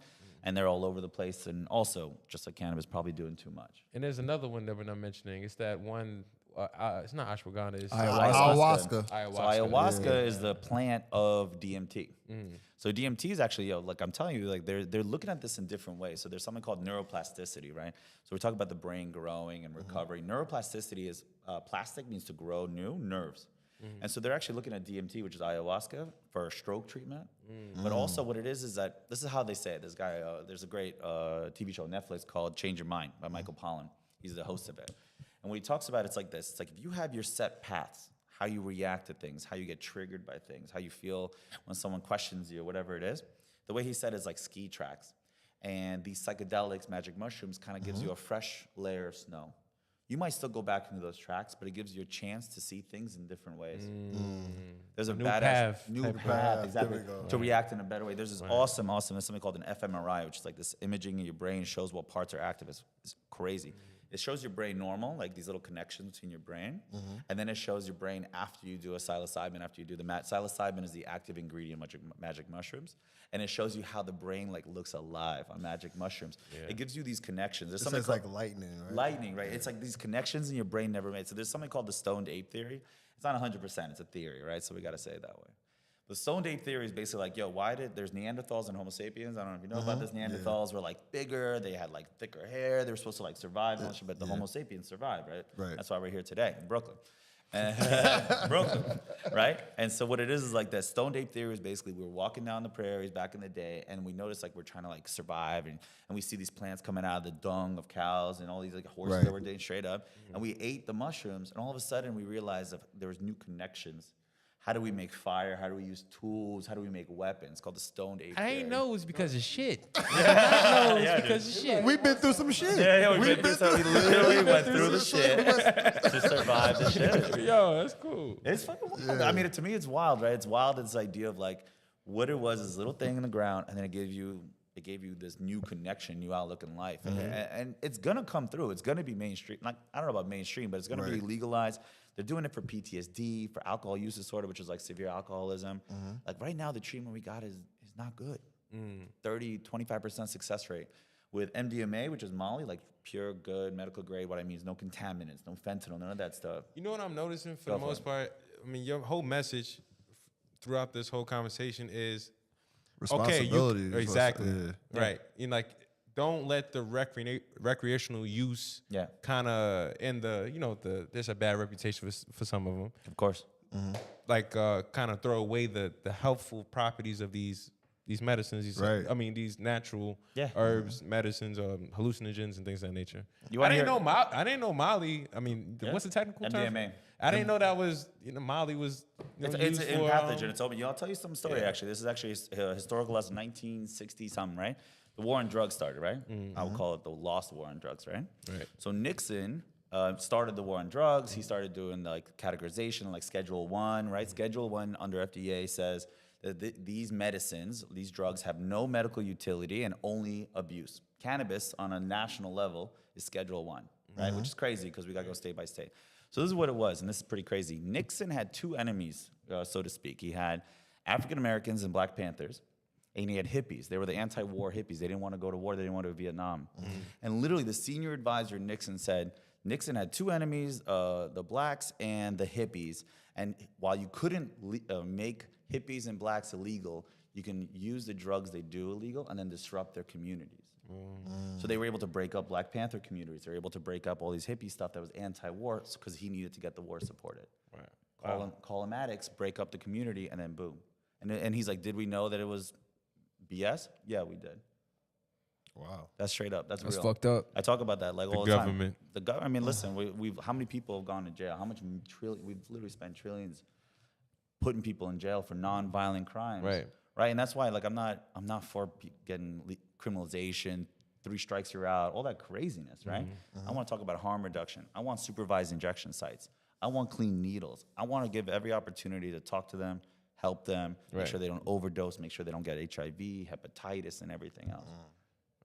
And they're all over the place. And also, just like cannabis, probably doing too much. And there's another one that we're not mentioning. It's that one. It's not ashwagandha. It's Ayahuasca. So ayahuasca is the plant of DMT. So DMT is actually, like I'm telling you, like they're looking at this in different ways. So there's something called neuroplasticity, right? So we're talking about the brain growing and recovering. Neuroplasticity is plastic means to grow new nerves. And so they're actually looking at DMT, which is ayahuasca, for stroke treatment. But also what it is that, this is how they say it. This guy, there's a great TV show on Netflix called Change Your Mind by Michael Pollan. He's the host of it. And what he talks about, it's like this. It's like if you have your set paths, how you react to things, how you get triggered by things, how you feel when someone questions you, whatever it is, the way he said is like ski tracks. And these psychedelics, magic mushrooms, kind of gives you a fresh layer of snow. You might still go back into those tracks, but it gives you a chance to see things in different ways. There's a new badass path. new path, exactly, to react in a better way. There's this awesome, there's something called an fMRI, which is like this imaging in your brain, shows what parts are active. It's crazy. It shows your brain normal, like these little connections between your brain, and then it shows your brain after you do a psilocybin, after you do the psilocybin is the active ingredient of magic mushrooms, and it shows you how the brain like looks alive on magic mushrooms. It gives you these connections. There's something like lightning, right? Lightning, right? It's like these connections in your brain never made. So there's something called the stoned ape theory. It's not 100%, it's a theory, right? So we got to say it that way. The stoned ape theory is basically like, why did there's Neanderthals and Homo sapiens? I don't know if you know about this. Neanderthals were like bigger, they had like thicker hair, they were supposed to like survive, but the Homo sapiens survived, right? Right. That's why we're here today in Brooklyn. Brooklyn, right? And so what it is like that stoned ape theory is basically we were walking down the prairies back in the day, and we noticed like we're trying to like survive, and we see these plants coming out of the dung of cows and all these like horses that were dating straight up, and we ate the mushrooms, and all of a sudden we realized that there was new connections. How do we make fire? How do we use tools? How do we make weapons? It's called the stoned ape theory. I ain't know it was because of shit. I know it was because of shit. We've been through some shit. Yeah, we literally went through the shit to survive the shit. Yo, that's cool. It's fucking wild. I mean, to me, it's wild, right? It's wild. It's this idea of like what it was, this little thing in the ground, and then it gave you this new connection, new outlook in life, and it's gonna come through. It's gonna be mainstream. Like I don't know about mainstream, but it's gonna be legalized. They're doing it for PTSD, for alcohol use disorder, which is like severe alcoholism. Like right now, the treatment we got is not good. 25% success rate. With MDMA, which is Molly, like pure, good, medical grade, what I mean is no contaminants, no fentanyl, none of that stuff. You know what I'm noticing for the most part? I mean, your whole message throughout this whole conversation is responsibility. Okay, exactly. Right. You know, like, don't let the recreational use kind of in the, there's a bad reputation for some of them. Of course. Like kind of throw away the helpful properties of these medicines. These natural herbs, medicines, hallucinogens, and things of that nature. I didn't know Molly. I mean, what's the technical term? MDMA. I didn't know that was, Molly was it's used an for, pathogen. It's open. I'll tell you some story, actually. This is actually a historical lesson, 1960-something, right? The war on drugs started, right? I would call it the lost war on drugs, right? Right. So Nixon started the war on drugs. He started doing like categorization, like Schedule 1, right? Schedule 1 under FDA says that these medicines, these drugs have no medical utility and only abuse. Cannabis on a national level is Schedule 1, right? Which is crazy because we got to go state by state. So this is what it was, and this is pretty crazy. Nixon had two enemies, so to speak. He had African Americans and Black Panthers, and he had hippies. They were the anti-war hippies. They didn't want to go to war. They didn't want to go to Vietnam. And literally, the senior advisor, Nixon, said, Nixon had two enemies, the blacks and the hippies. And while you couldn't make hippies and blacks illegal, you can use the drugs they do illegal and then disrupt their communities. So they were able to break up Black Panther communities. They were able to break up all these hippie stuff that was anti-war because he needed to get the war supported. Right. Call him addicts, break up the community, and then boom. And he's like, did we know that it was BS? Yeah, we did. Wow. That's straight up. That's That's real. fucked up. I talk about that like all the government. time. I mean, listen, we've how many people have gone to jail? How much we've literally spent trillions putting people in jail for non-violent crimes. Right. Right. And that's why, like, I'm not for getting criminalization. 3 strikes, you're out. All that craziness, right? I want to talk about harm reduction. I want supervised injection sites. I want clean needles. I want to give every opportunity to talk to them, help them, make sure they don't overdose, make sure they don't get HIV, hepatitis, and everything else.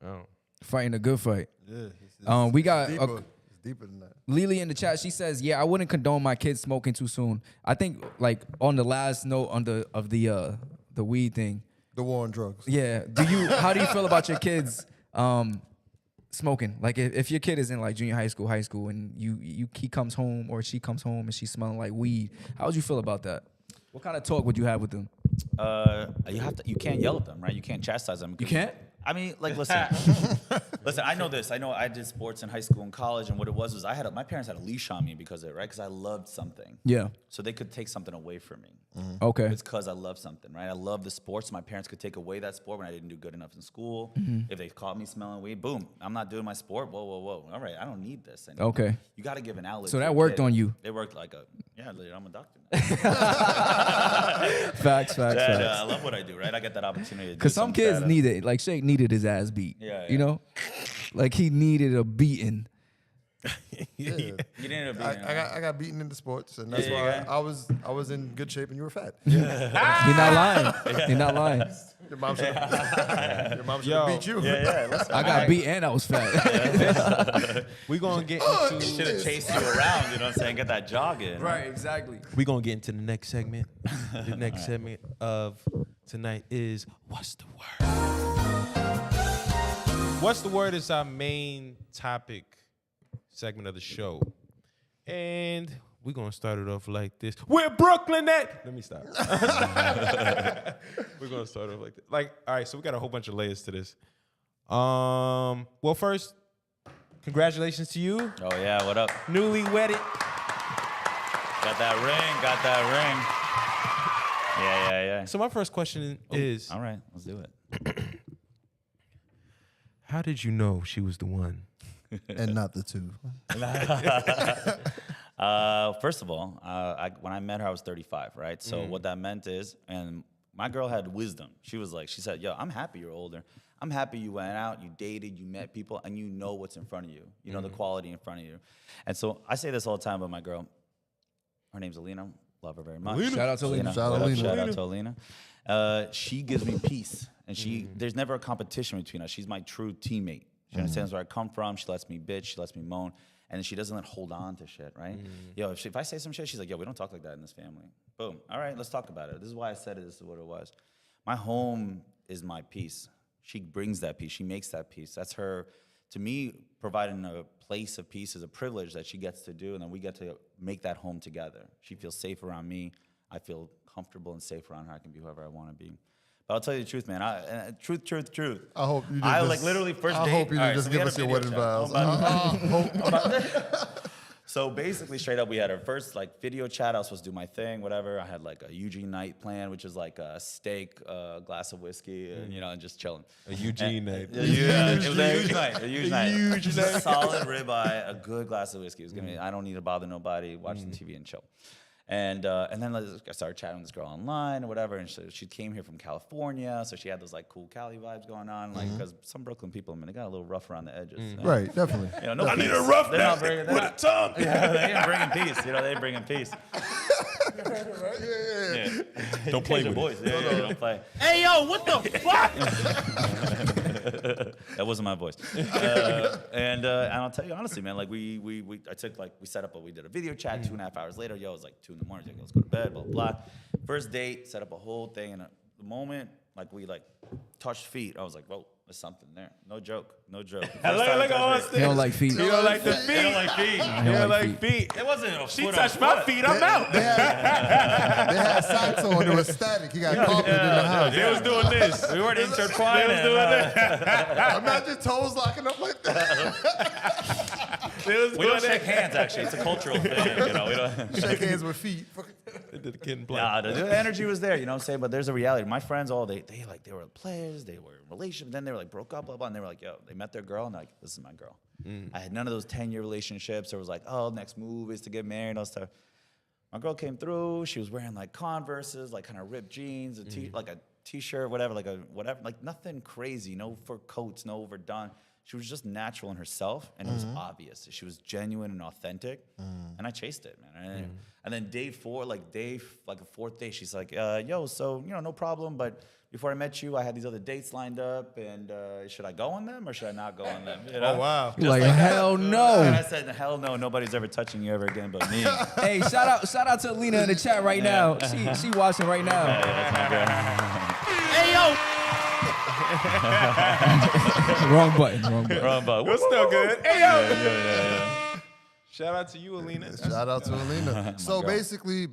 Oh. Fighting a good fight. Yeah. We got deeper. It's deeper than that. Lily in the chat. She says, "Yeah, I wouldn't condone my kids smoking too soon." I think like on the last note of the weed thing. The war on drugs. Yeah. How do you feel about your kids smoking? Like if your kid is in like junior high school, and he comes home or she comes home and she's smelling like weed, how would you feel about that? What kind of talk would you have with them? You can't yell at them, right? You can't chastise them. You can't? I mean, like, listen, I know this. I know I did sports in high school and college, and what it was my parents had a leash on me because of it, right? Because I loved something. Yeah. So they could take something away from me. Okay. It's because I love something, right? I love the sports. My parents could take away that sport when I didn't do good enough in school. If they caught me smelling weed, boom, I'm not doing my sport. Whoa. All right, I don't need this anymore. Okay. You got to give an outlet. So to that a worked kid. on you. It worked like I'm a doctor now. Facts. I love what I do, right? I get that opportunity to do Because some something kids badass. need it. Like Shake needed his ass beat. Yeah. You know? Like he needed a beating. Yeah. You didn't know I got beaten in the sports, and that's Yeah, why I was in good shape and you were fat. You're not lying. You're not lying. Your mom should have beat you. Yeah, listen. I got beat and I was fat. We're going to get into... Should have chased you around, you know what I'm saying? Get that jog in. Right, exactly. We're going to get into the next segment. The next segment of tonight is What's the Word? What's the Word is our main topic segment of the show. And we're going to start it off like this. Where Brooklyn at? Let me stop. We're going to start off like this. Like, all right, so we got a whole bunch of layers to this. Well, first, congratulations to you. Oh, yeah, what up? Newly wedded. Got that ring. Yeah. So my first question is, All right, let's do it. how did you know she was the one? And not the two. First of all, when I met her, I was 35, right? So what that meant is, and my girl had wisdom. She said, yo, I'm happy you're older. I'm happy you went out, you dated, you met people, and you know what's in front of you. You know the quality in front of you. And so I say this all the time about my girl. Her name's Alina. Love her very much. Shout out to Alina. Shout out What up? Alina. Shout out to Alina. She gives me peace. And there's never a competition between us. She's my true teammate. She understands where I come from. She lets me bitch. She lets me moan. And she doesn't hold on to shit, right? Yo, if I say some shit, she's like, yo, we don't talk like that in this family. Boom. All right, let's talk about it. This is why I said it. This is what it was. My home is my peace. She brings that peace. She makes that peace. That's her, to me, providing a place of peace is a privilege that she gets to do, and then we get to make that home together. She feels safe around me. I feel comfortable and safe around her. I can be whoever I want to be. But I'll tell you the truth, man. Truth. I hope you did I just, like literally first I date. hope you all didn't right, just so we give had us a your video wedding vows. So basically, straight up, we had our first like video chat. I was supposed to do my thing, whatever. I had like a Eugene night plan, which is like a steak, a glass of whiskey, and and just chilling. A Eugene night. Yeah, it was a huge night. A huge night. Just a solid ribeye, a good glass of whiskey. It was gonna be, I don't need to bother nobody. Watch the TV and chill. And then I started chatting with this girl online or whatever, and she came here from California, so she had those like cool Cali vibes going on, like because some Brooklyn people, I mean, they got a little rough around the edges. Right, definitely. You know, no I peace. need a rough They're not neck bringing, with a tongue. Yeah, they ain't bringing peace. You know, they ain't bringing peace. Don't play Your with voice. Yeah, don't play. Hey, yo, what the fuck? That wasn't my voice. And I'll tell you honestly, man, like we set up we did a video chat 2.5 hours later. Yo, it was like 2 in the morning. Like, let's go to bed, blah, blah, blah. First date, set up a whole thing. And the moment, like we like touched feet, I was like, whoa, There's something there. No joke. No joke. Look at Austin. He don't like feet. You don't like the feet. I don't like feet. You don't like feet. It wasn't a She foot touched on my foot. feet. I'm out. They had socks on. It was static. He got carpet in the house. They was doing this. We weren't They was intertwining. doing that. Imagine toes locking up like that. They was We doing don't shake that. hands, actually. It's a cultural thing, you know. We don't. Shake hands with feet. They did the kid and play. Nah, the energy was there, you know what I'm saying? But there's a reality. My friends, all they were players, they were in relationships, then they were like broke up, blah blah, and they were like, yo, they met their girl, and they're like, this is my girl. I had none of those 10-year relationships. There was like, oh, next move is to get married, all stuff. My girl came through. She was wearing like Converses, like kind of ripped jeans, like a t-shirt, whatever, like nothing crazy, no fur coats, no overdone. She was just natural in herself, and it was obvious. She was genuine and authentic, and I chased it, man. And then day 4, like the 4th day, she's like, yo, so, you know, no problem, but before I met you, I had these other dates lined up, and should I go on them or should I not go on them? You know? Oh, wow. You're like, hell And no. I said, hell no, nobody's ever touching you ever again but me. Hey, shout out to Alina in the chat right now. She watching right now. That's my girl. Hey, yo. Wrong button. Wrong button. We're still good. Hey, yo. Yeah. Shout out to you, Alina. Shout out to Alina. So girl.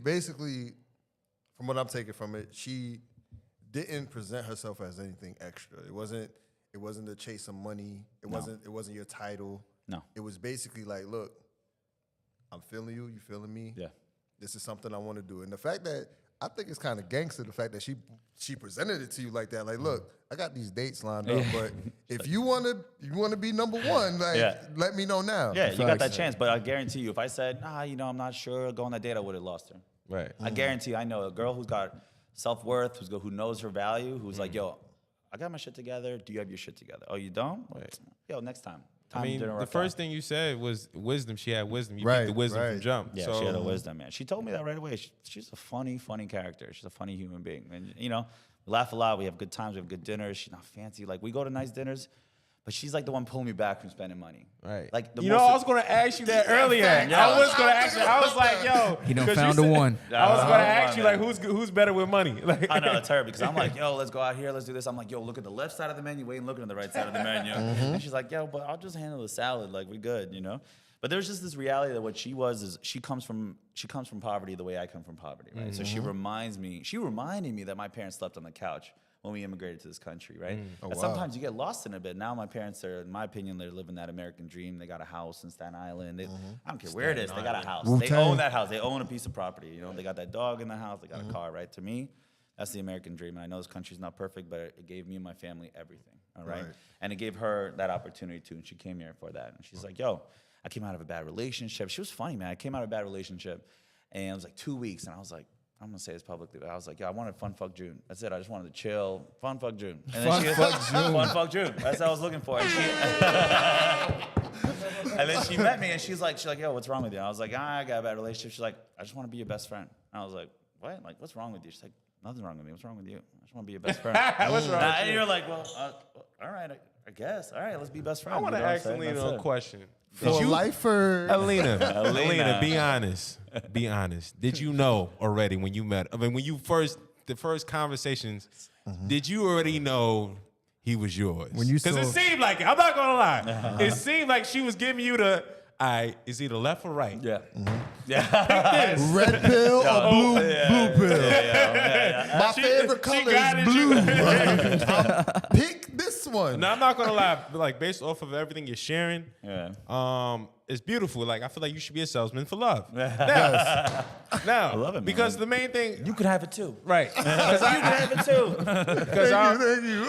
basically, from what I'm taking from it, she didn't present herself as anything extra. It wasn't to chase some money. It wasn't your title. No. It was basically like, look, I'm feeling you, you feeling me. Yeah. This is something I want to do. And the fact that I think it's kind of gangster, the fact that she presented it to you like that. Like, look, I got these dates lined up, but if you wanna be number one, like let me know now. Yeah, you got that chance, but I guarantee you, if I said, you know, I'm not sure, go on that date, I would have lost her. Right. I guarantee you, I know a girl who's got self-worth, who knows her value, who's like, yo, I got my shit together. Do you have your shit together? Oh, you don't? Right. Yo, next time. I mean, the first thing you said was wisdom. She had wisdom. You Right, beat the wisdom right. from jump. Yeah, so, she had a wisdom, man. She told me that right away. She's a funny character. She's a funny human being. And, you know, we laugh a lot. We have good times. We have good dinners. She's not fancy. Like, we go to nice dinners, but she's like the one pulling me back from spending money. Right. Like, You know, I was going to ask you that earlier. Yeah. I was going to ask you. I was like, yo. He done 'cause you found the said- one. I was going to Yeah. ask you, like, who's better with money? Like, I know, it's her because I'm like, yo, let's go out here, let's do this. I'm like, yo, look at the left side of the menu, wait and looking at the right side of the menu. And she's like, yo, but I'll just handle the salad, like we good, you know? But there's just this reality that what she was is she comes from poverty the way I come from poverty, right? So she reminded me that my parents slept on the couch when we immigrated to this country, right? And sometimes you get lost in a bit. Now my parents are, in my opinion, they're living that American dream. They got a house in Staten Island. I don't care where it is, they got a house. They own that house. They own a piece of property. You know, they got that dog in the house. They got a car, right? To me, that's the American dream. And I know this country's not perfect, but it gave me and my family everything, all right? And it gave her that opportunity too, and she came here for that. And she's like, yo, I came out of a bad relationship. She was funny, man. I came out of a bad relationship, and it was like 2 weeks, and I was like, I'm gonna say this publicly, but I was like, I wanted fun fuck June. That's it. I just wanted to chill. Fun fuck June. And then fun fuck June. That's what I was looking for. And, and then she met me, and she's like, yo, what's wrong with you? And I was like, I got a bad relationship. She's like, I just want to be your best friend. And I was like, what? Like, what's wrong with you? She's like, nothing's wrong with me. What's wrong with you? I just want to be your best friend. what's wrong with And you? you're like, well, all right, I guess. All right, let's be best friends. I want to You know what I'm ask saying? Alina That's a it. question. For life or Alina, be honest. Be honest. Did you know already when you met? I mean, the first conversations, did you already know he was yours? When you because it saw- seemed like it. I'm not gonna lie. It seemed like she was giving you the. Is either left or right? Yeah. red pill or blue pill. My favorite color is guided blue. you. Pick this one. No, I'm not gonna lie. But like based off of everything you're sharing, Yeah. it's beautiful. Like I feel like you should be a salesman for love. Yes. Now, I love it, man. because the main thing, You could have it too. right? Because You could have it too. Because Thank you.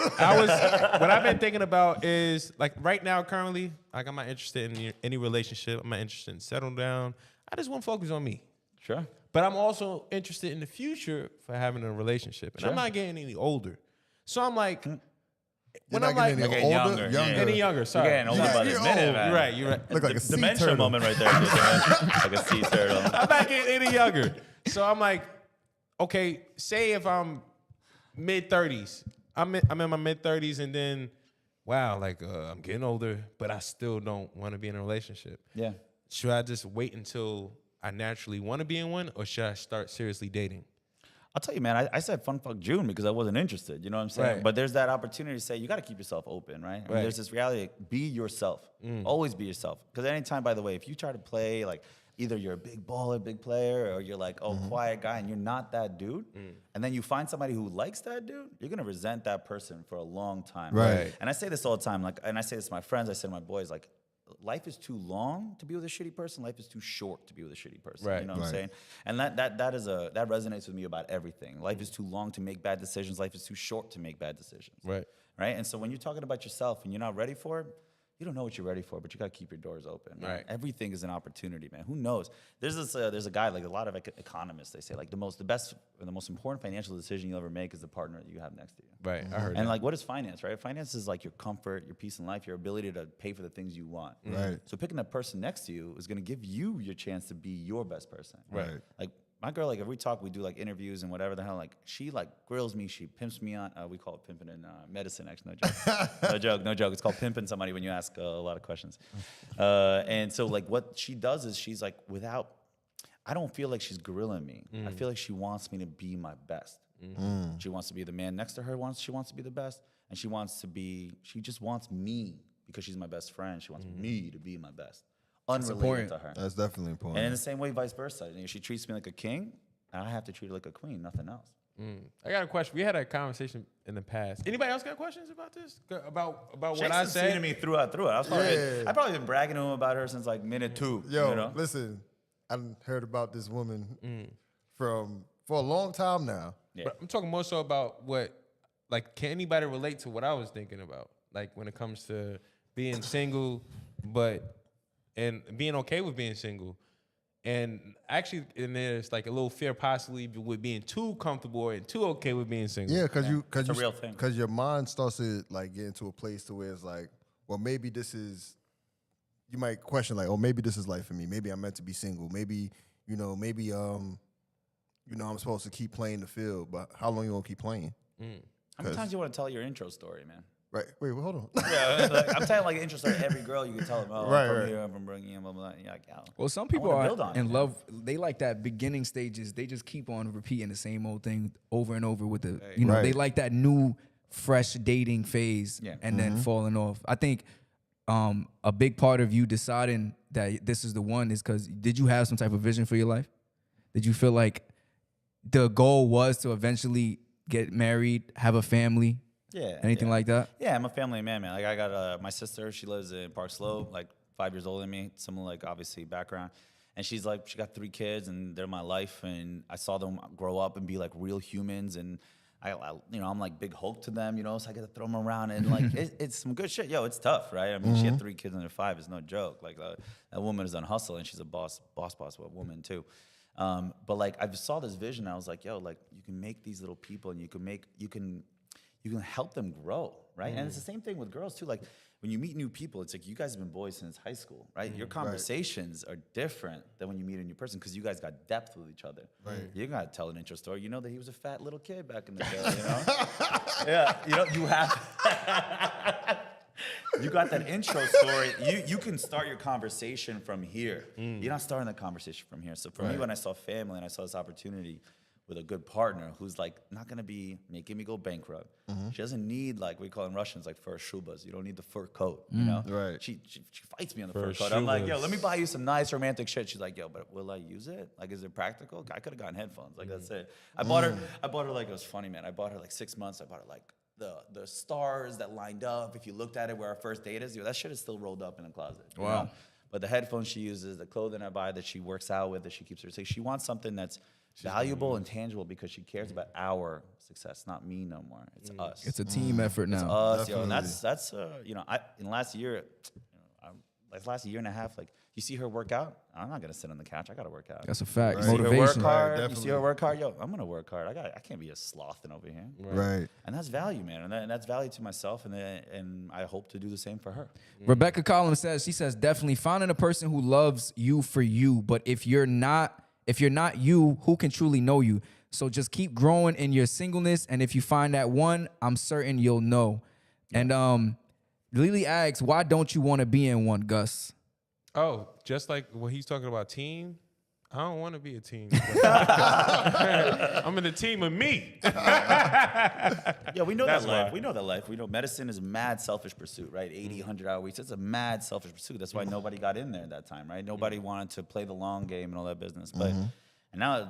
what I've been thinking about is like right now, currently, like I'm not interested in any relationship. I'm not interested in settling down. I just want to focus on me. Sure. But I'm also interested in the future for having a relationship, and I'm not getting any older. So I'm like, You're when not I'm like getting any getting older, younger. younger. any younger, sorry, You're getting older by the You're minute, old. man. You're right. You're right. Look like a sea Dementia turtle. moment right there. Like a sea turtle. I'm not getting any younger. So I'm like, okay, say if I'm mid-30s, I'm in my mid-30s, and then, wow, like I'm getting older, but I still don't want to be in a relationship. Yeah. Should I just wait until I naturally want to be in one, or should I start seriously dating? I'll tell you, man, I said fun fuck June because I wasn't interested. You know what I'm saying? Right. But there's that opportunity to say, you got to keep yourself open, right? I mean, there's this reality, like, be yourself. Always be yourself. Because anytime, by the way, if you try to play, like, either you're a big baller, big player, or you're like, quiet guy, and you're not that dude, and then you find somebody who likes that dude, you're going to resent that person for a long time. Right. And I say this all the time, like, and I say this to my friends, I say to my boys, like, life is too long to be with a shitty person. Life is too short to be with a shitty person. Right. You know what I'm saying? And that resonates with me about everything. Life is too long to make bad decisions. Life is too short to make bad decisions. Right. Right. And so when you're talking about yourself and you're not ready for it, you don't know what you're ready for, but you got to keep your doors open. Man. Right. Everything is an opportunity, man. Who knows? There's a guy, like a lot of economists, they say like the most important financial decision you'll ever make is the partner that you have next to you. Right. I heard that. And like, what is finance, right? Finance is like your comfort, your peace in life, your ability to pay for the things you want. Right. So picking that person next to you is going to give you your chance to be your best person. Right. Like my girl, like if we talk, we do like interviews and whatever the hell. Like she like grills me, she pimps me on. We call it pimping in medicine, actually. No joke. No joke. It's called pimping somebody when you ask a lot of questions. And so like what she does is she's like I don't feel like she's grilling me. I feel like she wants me to be my best. She wants to be the man next to her. She wants to be the best, and she just wants me because she's my best friend. She wants me to be my best, unrelated to her. That's definitely important. And in the same way, vice versa. You know, she treats me like a king, and I have to treat her like a queen, nothing else. I got a question. We had a conversation in the past. Anybody else got questions about this? About what Shake's I been said? to me throughout. I've probably been bragging to him about her since like minute 2. Yo, you know? listen, I done heard about this woman for a long time now. Yeah. But I'm talking more so about can anybody relate to what I was thinking about? Like when it comes to being single, and being okay with being single. And actually, there's like a little fear possibly with being too comfortable and too okay with being single. Yeah, because a real thing. Because your mind starts to like get into a place to where it's like, well, maybe this is. You might question like, oh, maybe this is life for me. Maybe I'm meant to be single. Maybe I'm supposed to keep playing the field. But how long you gonna keep playing? How many times do you want to tell your intro story, man? Right. Wait. Well, hold on. Yeah, like, I'm telling like an intro story. Every girl you can tell them, Right, I'm from right. here, I'm from bringing blah blah. You're like, yeah. Well, some people wanna are build on it, in man. love. They like that beginning stages. They just keep on repeating the same old thing over and over with the, they Right. like that new, fresh dating phase Yeah. and then falling off. I think a big part of you deciding that this is the one is because did you have some type of vision for your life? Did you feel like the goal was to eventually get married, have a family? Yeah. Anything like that? Yeah, I'm a family man. Like I got my sister. She lives in Park Slope, like 5 years older than me. Similar, like obviously background. And she's like, she got 3 kids, and they're my life. And I saw them grow up and be like real humans. And I'm like big Hulk to them, so I get to throw them around. And like, it's some good shit. Yo, it's tough, right? I mean, she had 3 kids under 5. It's no joke. Like that woman is on hustle, and she's a boss woman too. But like, I saw this vision. I was like, yo, like you can make these little people, and you can help them grow, right? And it's the same thing with girls too. Like when you meet new people, it's like you guys have been boys since high school, right? Your conversations are different than when you meet a new person because you guys got depth with each other. Right. You gotta tell an intro story. You know that he was a fat little kid back in the day, Yeah, you have. You got that intro story. You can start your conversation from here. You're not starting the conversation from here. So for me, when I saw family and I saw this opportunity with a good partner who's like not gonna be making me go bankrupt. She doesn't need like we call in Russians like fur shubas. You don't need the fur coat, you know? Right. She fights me on the fur coat. I'm like, yo, let me buy you some nice romantic shit. She's like, yo, but will I use it? Like, is it practical? I could have gotten headphones. Like that's it. I bought her like it was funny, man. I bought her like 6 months. I bought her like the stars that lined up. If you looked at it where our first date is, that shit is still rolled up in the closet. Wow. You know? But the headphones she uses, the clothing I buy that she works out with, that she keeps her safe. She wants something that's valuable and tangible because she cares about our success, not me no more. It's us. It's a team effort now. It's us, yo. And that's in the last year, like last year and a half, like you see her work out. I'm not gonna sit on the couch. I gotta work out. That's a fact. Right. You see her work Motivation. hard. Right, You see her work hard. Yo, I'm gonna work hard. I can't be a slothing over here. Right. And that's value, man. And that's value to myself, and I hope to do the same for her. Rebecca Collins says definitely finding a person who loves you for you, but if you're not you, who can truly know you? So just keep growing in your singleness, and if you find that one, I'm certain you'll know. And Lily asks, why don't you want to be in one, Gus? Oh, just like what he's talking about team. I don't want to be a team. I'm in a team of me. Yeah, we know That's that life. why. We know that life. We know medicine is a mad selfish pursuit, right? 80, 100-hour weeks. It's a mad selfish pursuit. That's why nobody got in there at that time, right? Nobody wanted to play the long game and all that business. But and now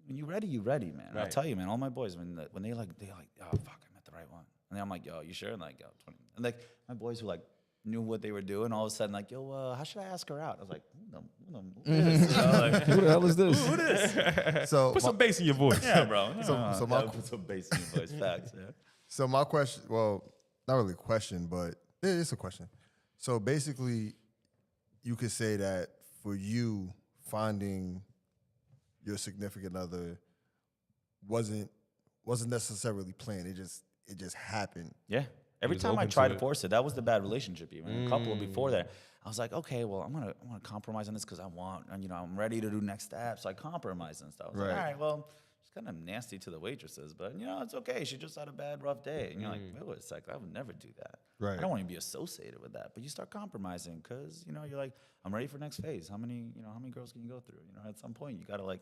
when you ready, man. I'll Right. tell you, man. All my boys when they like, oh fuck, I met the right one. And then I'm like, yo, you sure? And like, yo, 20. And like my boys who like knew what they were doing, all of a sudden like, yo, how should I ask her out? I was like, who is this? You know, like, Who the hell is this? who this? So Put some bass in your voice. Yeah, bro. So my- put some bass in your voice. Facts. Yeah. So my question, well, not really a question, but it's a question. So basically, you could say that for you, finding your significant other wasn't necessarily planned. It just happened. Yeah. Every was time I open to tried to it. force it, that was the bad relationship. Even a couple before that, I was like, okay, well, I'm gonna compromise on this because I want, and I'm ready to do next steps. So I compromised and stuff. I was like, Right. all right, well, she's kind of nasty to the waitresses, but it's okay. She just had a bad, rough day, and you're like, wait a sec, I would never do that. Right. I don't want to be associated with that. But you start compromising because you're like, I'm ready for next phase. How many girls can you go through? At some point, you gotta like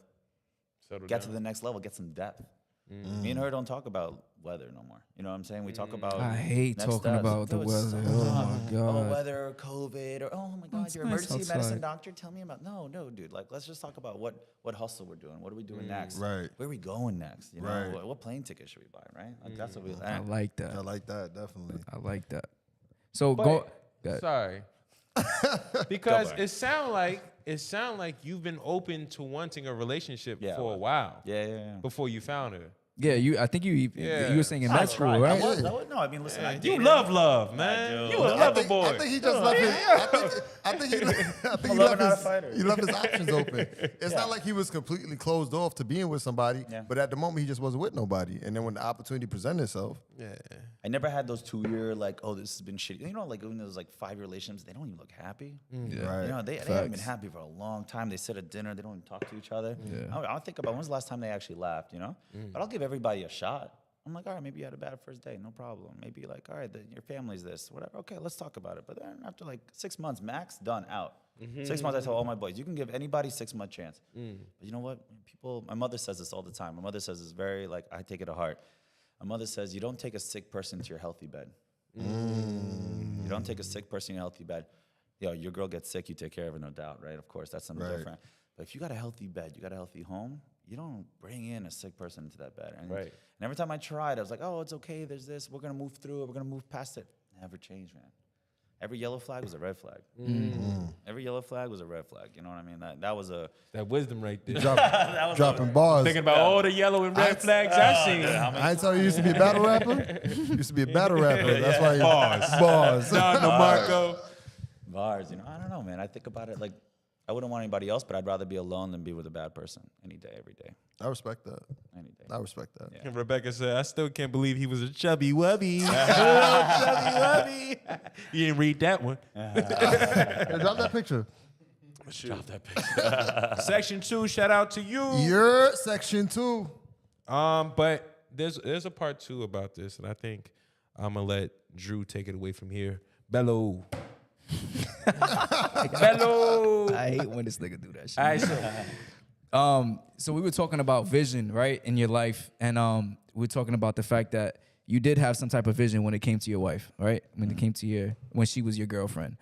Settle get down. to the next level, get some depth. Me and her don't talk about weather no more. You know what I'm saying? We talk about. I hate next talking steps. about the Dude, it's weather. so Oh tough. my God. Oh, weather, COVID, or oh my God, it's your nice emergency outside. medicine doctor. Tell me about. No, dude. Like, let's just talk about what hustle we're doing. What are we doing next? Right. Where are we going next? You know, Right. what plane ticket should we buy? Right. Like, that's what we. I like I that. like that, definitely. I like that. So But- go ahead. Sorry. Because it sound like you've been open to wanting a relationship Yeah, for a well, while Yeah. before you found her. Yeah, I think you Yeah. were saying in I med school, tried. right? No, I mean, listen, I You dated. love, man. do. You a lover boy. I think he just left his. I think he lover, left not a his. fighter. He left his options open. It's not like he was completely closed off to being with somebody, Yeah. but at the moment he just wasn't with nobody. And then when the opportunity presented itself, I never had those 2-year like, oh, this has been shitty. Like when there's like 5-year relationships, they don't even look happy. right? They haven't been happy for a long time. They sit at dinner, they don't even talk to each other. I'll think about when's the last time they actually laughed, But I'll give everybody a shot. I'm like, all right, maybe you had a bad first day, no problem. Maybe like, all right, your family's this, whatever. Okay, let's talk about it. But then after like 6 months max, done, out. 6 months, I tell all my boys, you can give anybody 6-month chance. But you know what? My mother says this all the time. My mother says this very, like, I take it to heart. My mother says, you don't take a sick person to your healthy bed. You don't take a sick person to your healthy bed. Your girl gets sick, you take care of her, no doubt, right? Of course, that's something different. But if you got a healthy bed, you got a healthy home, you don't bring in a sick person into that bed. And, and every time I tried, I was like, oh, it's okay, there's this, we're going to move through it, we're going to move past it. Never changed, man. Every yellow flag was a red flag. Every yellow flag was a red flag. You know what I mean? That was a... That wisdom right there. Dropping bars. Thinking about all the yellow and red flags I've seen. I ain't tell you used to be a battle rapper. Used to be a battle rapper. That's why you bars. Don DeMarco. Bars, I don't know, man. I think about it like, I wouldn't want anybody else, but I'd rather be alone than be with a bad person any day, every day, I respect that. any day. I respect that. Yeah. And Rebecca said, I still can't believe he was a chubby wubby. Chubby wubby. You didn't read that one. Hey, drop that picture. Drop that picture. Section 2, shout out to you. Your section 2. But there's a part 2 about this, and I think I'm gonna let Drew take it away from here. Bello. Bello. I hate when this nigga do that shit. All right, So we were talking about vision, right, in your life, and we were talking about the fact that you did have some type of vision when it came to your wife, right? When it came to when she was your girlfriend.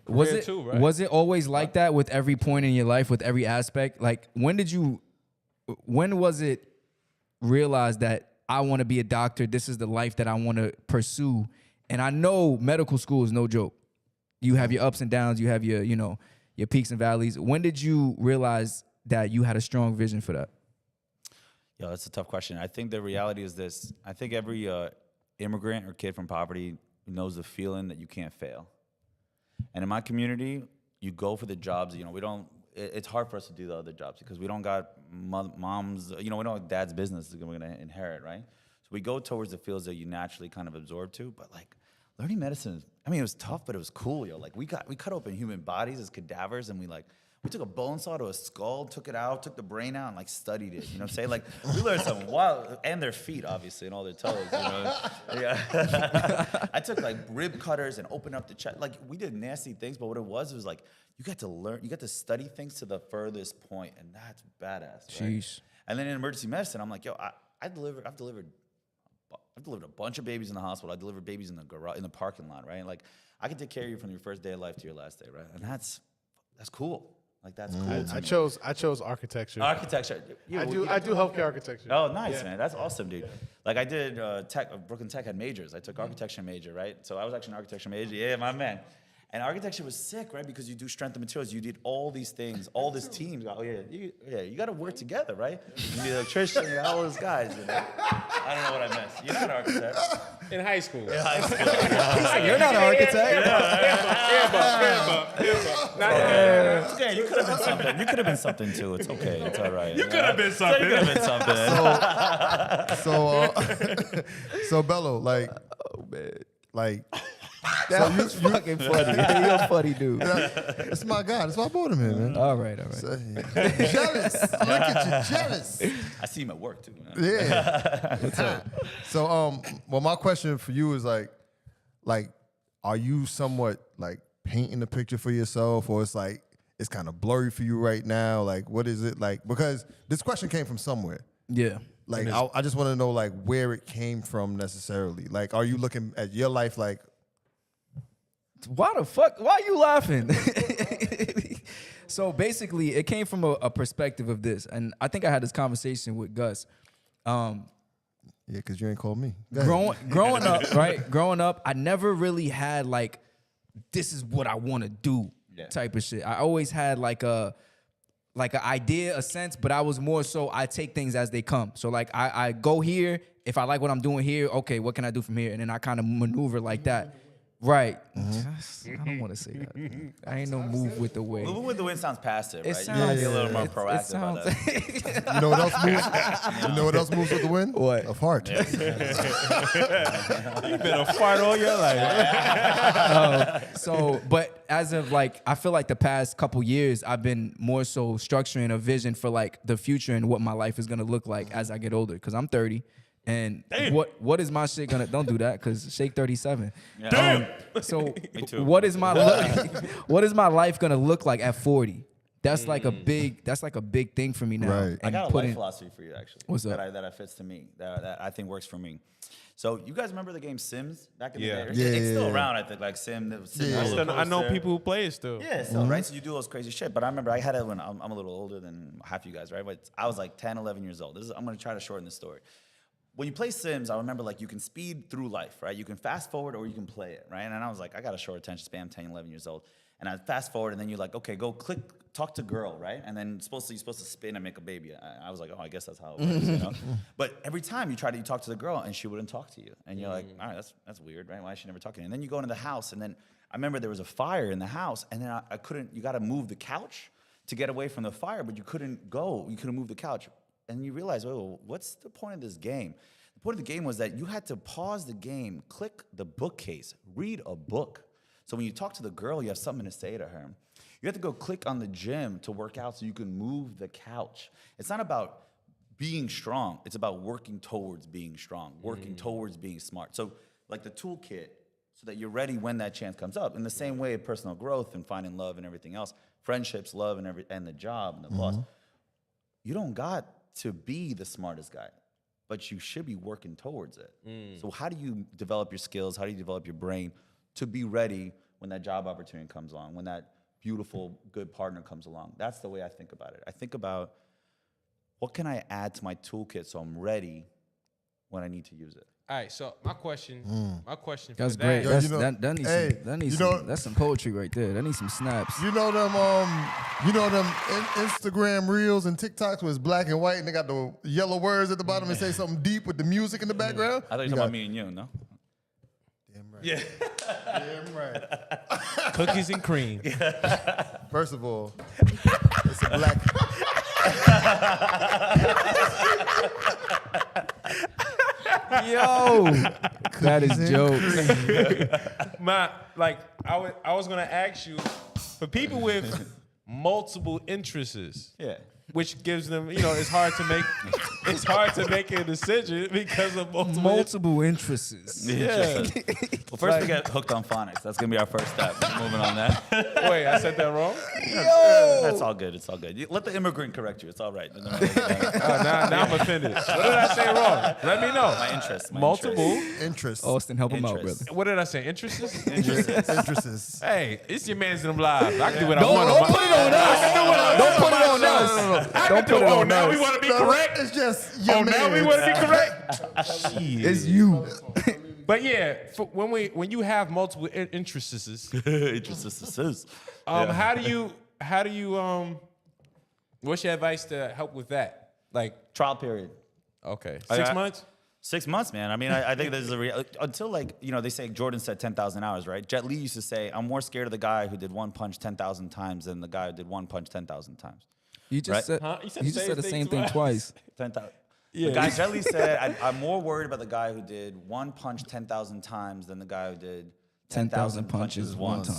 Was Career it too, right? was it always like that with every point in your life, with every aspect? Like when was it realized that I want to be a doctor? This is the life that I want to pursue. And I know medical school is no joke. You have your ups and downs. You have your your peaks and valleys. When did you realize that you had a strong vision for that? Yo, that's a tough question. I think the reality is this. I think every immigrant or kid from poverty knows the feeling that you can't fail. And in my community, you go for the jobs. We don't. It's hard for us to do the other jobs because we don't got moms. We don't have dad's business that we're gonna inherit, right? So we go towards the fields that you naturally kind of absorb to. But like learning medicine, it was tough, but it was cool, yo. Like we cut open human bodies as cadavers, and we We took a bone saw to a skull, took it out, took the brain out, and like studied it. You know what I'm saying? Like we learned some wild, and their feet, obviously, and all their toes. You know? Yeah. I took like rib cutters and opened up the chest. Like we did nasty things, but what it was like you got to learn, you got to study things to the furthest point, and that's badass. Right? Jeez. And then in emergency medicine, I'm like, yo, I've delivered a bunch of babies in the hospital. I delivered babies in the garage, in the parking lot, right? Like I can take care of you from your first day of life to your last day, right? And that's cool. Like that's cool. I chose architecture. Architecture. I do healthcare architecture. Oh, nice, man. That's awesome, dude. Like I did Brooklyn Tech had majors. I took architecture major, right? So I was actually an architecture major. Yeah, my man. And architecture was sick, right? Because you do strength of materials. You did all these things, all this team. Oh, you got to work together, right? You need an electrician, all those guys. You know? I don't know what I missed. You're not an architect. In high school. In high school. You're not an architect. It's okay. You could have been something. You could have been something too. It's okay. It's all right. You could have been something. You could have been something. So Bello, like, That was fucking funny. You're a funny dude. that's my guy. That's why I brought him here, man. All right. So, jealous. Look at you, jealous. I see him at work too. Man. Yeah. What's up? So, well, my question for you is like, are you somewhat like painting the picture for yourself, or it's like it's kind of blurry for you right now? Like, what is it like? Because this question came from somewhere. Yeah. Like, I just want to know like where it came from necessarily. Like, are you looking at your life like? Why the fuck? Why are you laughing? So basically, it came from a perspective of this, and I think I had this conversation with Gus. Yeah, because you ain't called me. Growing up, right? Growing up, I never really had like, this is what I want to do type of shit. I always had like an idea, a sense, but I was more so I take things as they come. So like I go here. If I like what I'm doing here, okay, what can I do from here? And then I kind of maneuver like that. Right. I don't want to say that. I ain't no move with the wind. Moving with the wind sounds passive, right? Sounds, you gotta be a little more proactive about that. You know what else moves? You know what else moves with the wind? What? A fart. You've been a fart all your life. But as of like, I feel like the past couple years, I've been more so structuring a vision for like the future and what my life is gonna look like as I get older. Cause I'm 30. And what is my shit gonna? Don't do that, cause Shake 37. Damn. So Me too. what is my life gonna look like at 40? That's like a big thing for me now. Right. I got a life philosophy for you, actually. What's up? That fits to me. That I think works for me. So you guys remember the game Sims back in the day? Yeah, It's still around, I think. Like Sim. I know people who play it still. Yeah, so right, so you do all this crazy shit. But I remember I had it when I'm a little older than half you guys, right? But I was like 10, 11 years old. I'm gonna try to shorten the story. When you play Sims, I remember like you can speed through life, right? You can fast forward or you can play it, right? And I was like, I got a short attention span, 10, 11 years old. And I fast forward and then you're like, okay, go click, talk to girl, right? And then you're supposed to spin and make a baby. I was like, oh, I guess that's how it works, you know? But every time you talk to the girl and she wouldn't talk to you. And you're like, all right, that's weird, right? Why is she never talking to you? And then you go into the house and then I remember there was a fire in the house and then I couldn't, you got to move the couch to get away from the fire, but you couldn't move the couch. And you realize, oh, what's the point of this game? The point of the game was that you had to pause the game, click the bookcase, read a book. So when you talk to the girl, you have something to say to her. You have to go click on the gym to work out so you can move the couch. It's not about being strong. It's about working towards being strong, working towards being smart. So like the toolkit, so that you're ready when that chance comes up. In the same way, personal growth and finding love and everything else, friendships, love, and the job and the boss. You don't got to be the smartest guy, but you should be working towards it. So how do you develop your skills? How do you develop your brain to be ready when that job opportunity comes along, when that beautiful, good partner comes along? That's the way I think about it. I think about what can I add to my toolkit so I'm ready when I need to use it. All right, so my question That's for great. that, That needs that's some poetry right there. That needs some snaps. You know them Instagram reels and TikToks where it's black and white and they got the yellow words at the bottom and say something deep with the music in the background? I thought you were talking about me and you, no? Damn right. Yeah. Damn right. cookies and cream. First of all, it's a black. Yo, that is jokes. I was gonna ask you, for people with multiple interests. Yeah. Which gives them, it's hard to make a decision because of multiple interests. Yeah. Well, first we get hooked on phonics. That's gonna be our first step. Moving on that. Wait, I said that wrong? That's all good. It's all good. Let the immigrant correct you. It's all right. Now I'm offended. What did I say wrong? Let me know. My interest. Multiple Interest. Austin, help him out, Interest. brother. What did I say? Interests? Interests. Hey, it's your man's in them lives. I can do what I Don't want. put it on us. Don't put it on us. Don't put it on Now us. we want to be correct. It's just your Now we man. want to be correct. It's you. But yeah, when you have multiple interests, how do you what's your advice to help with that? Like Trial period. okay, I 6 got- months. 6 months, man. I mean, I think there's until they say Jordan said 10,000 hours, right? Jet Li used to say, I'm more scared of the guy who did one punch 10,000 times than the guy who did one punch 10,000 times. You just Right? said Huh? you just said the same thing twice. 10,000. Yeah. The guy Jet Li said, I'm more worried about the guy who did one punch 10,000 times than the guy who did 10,000 punches one time.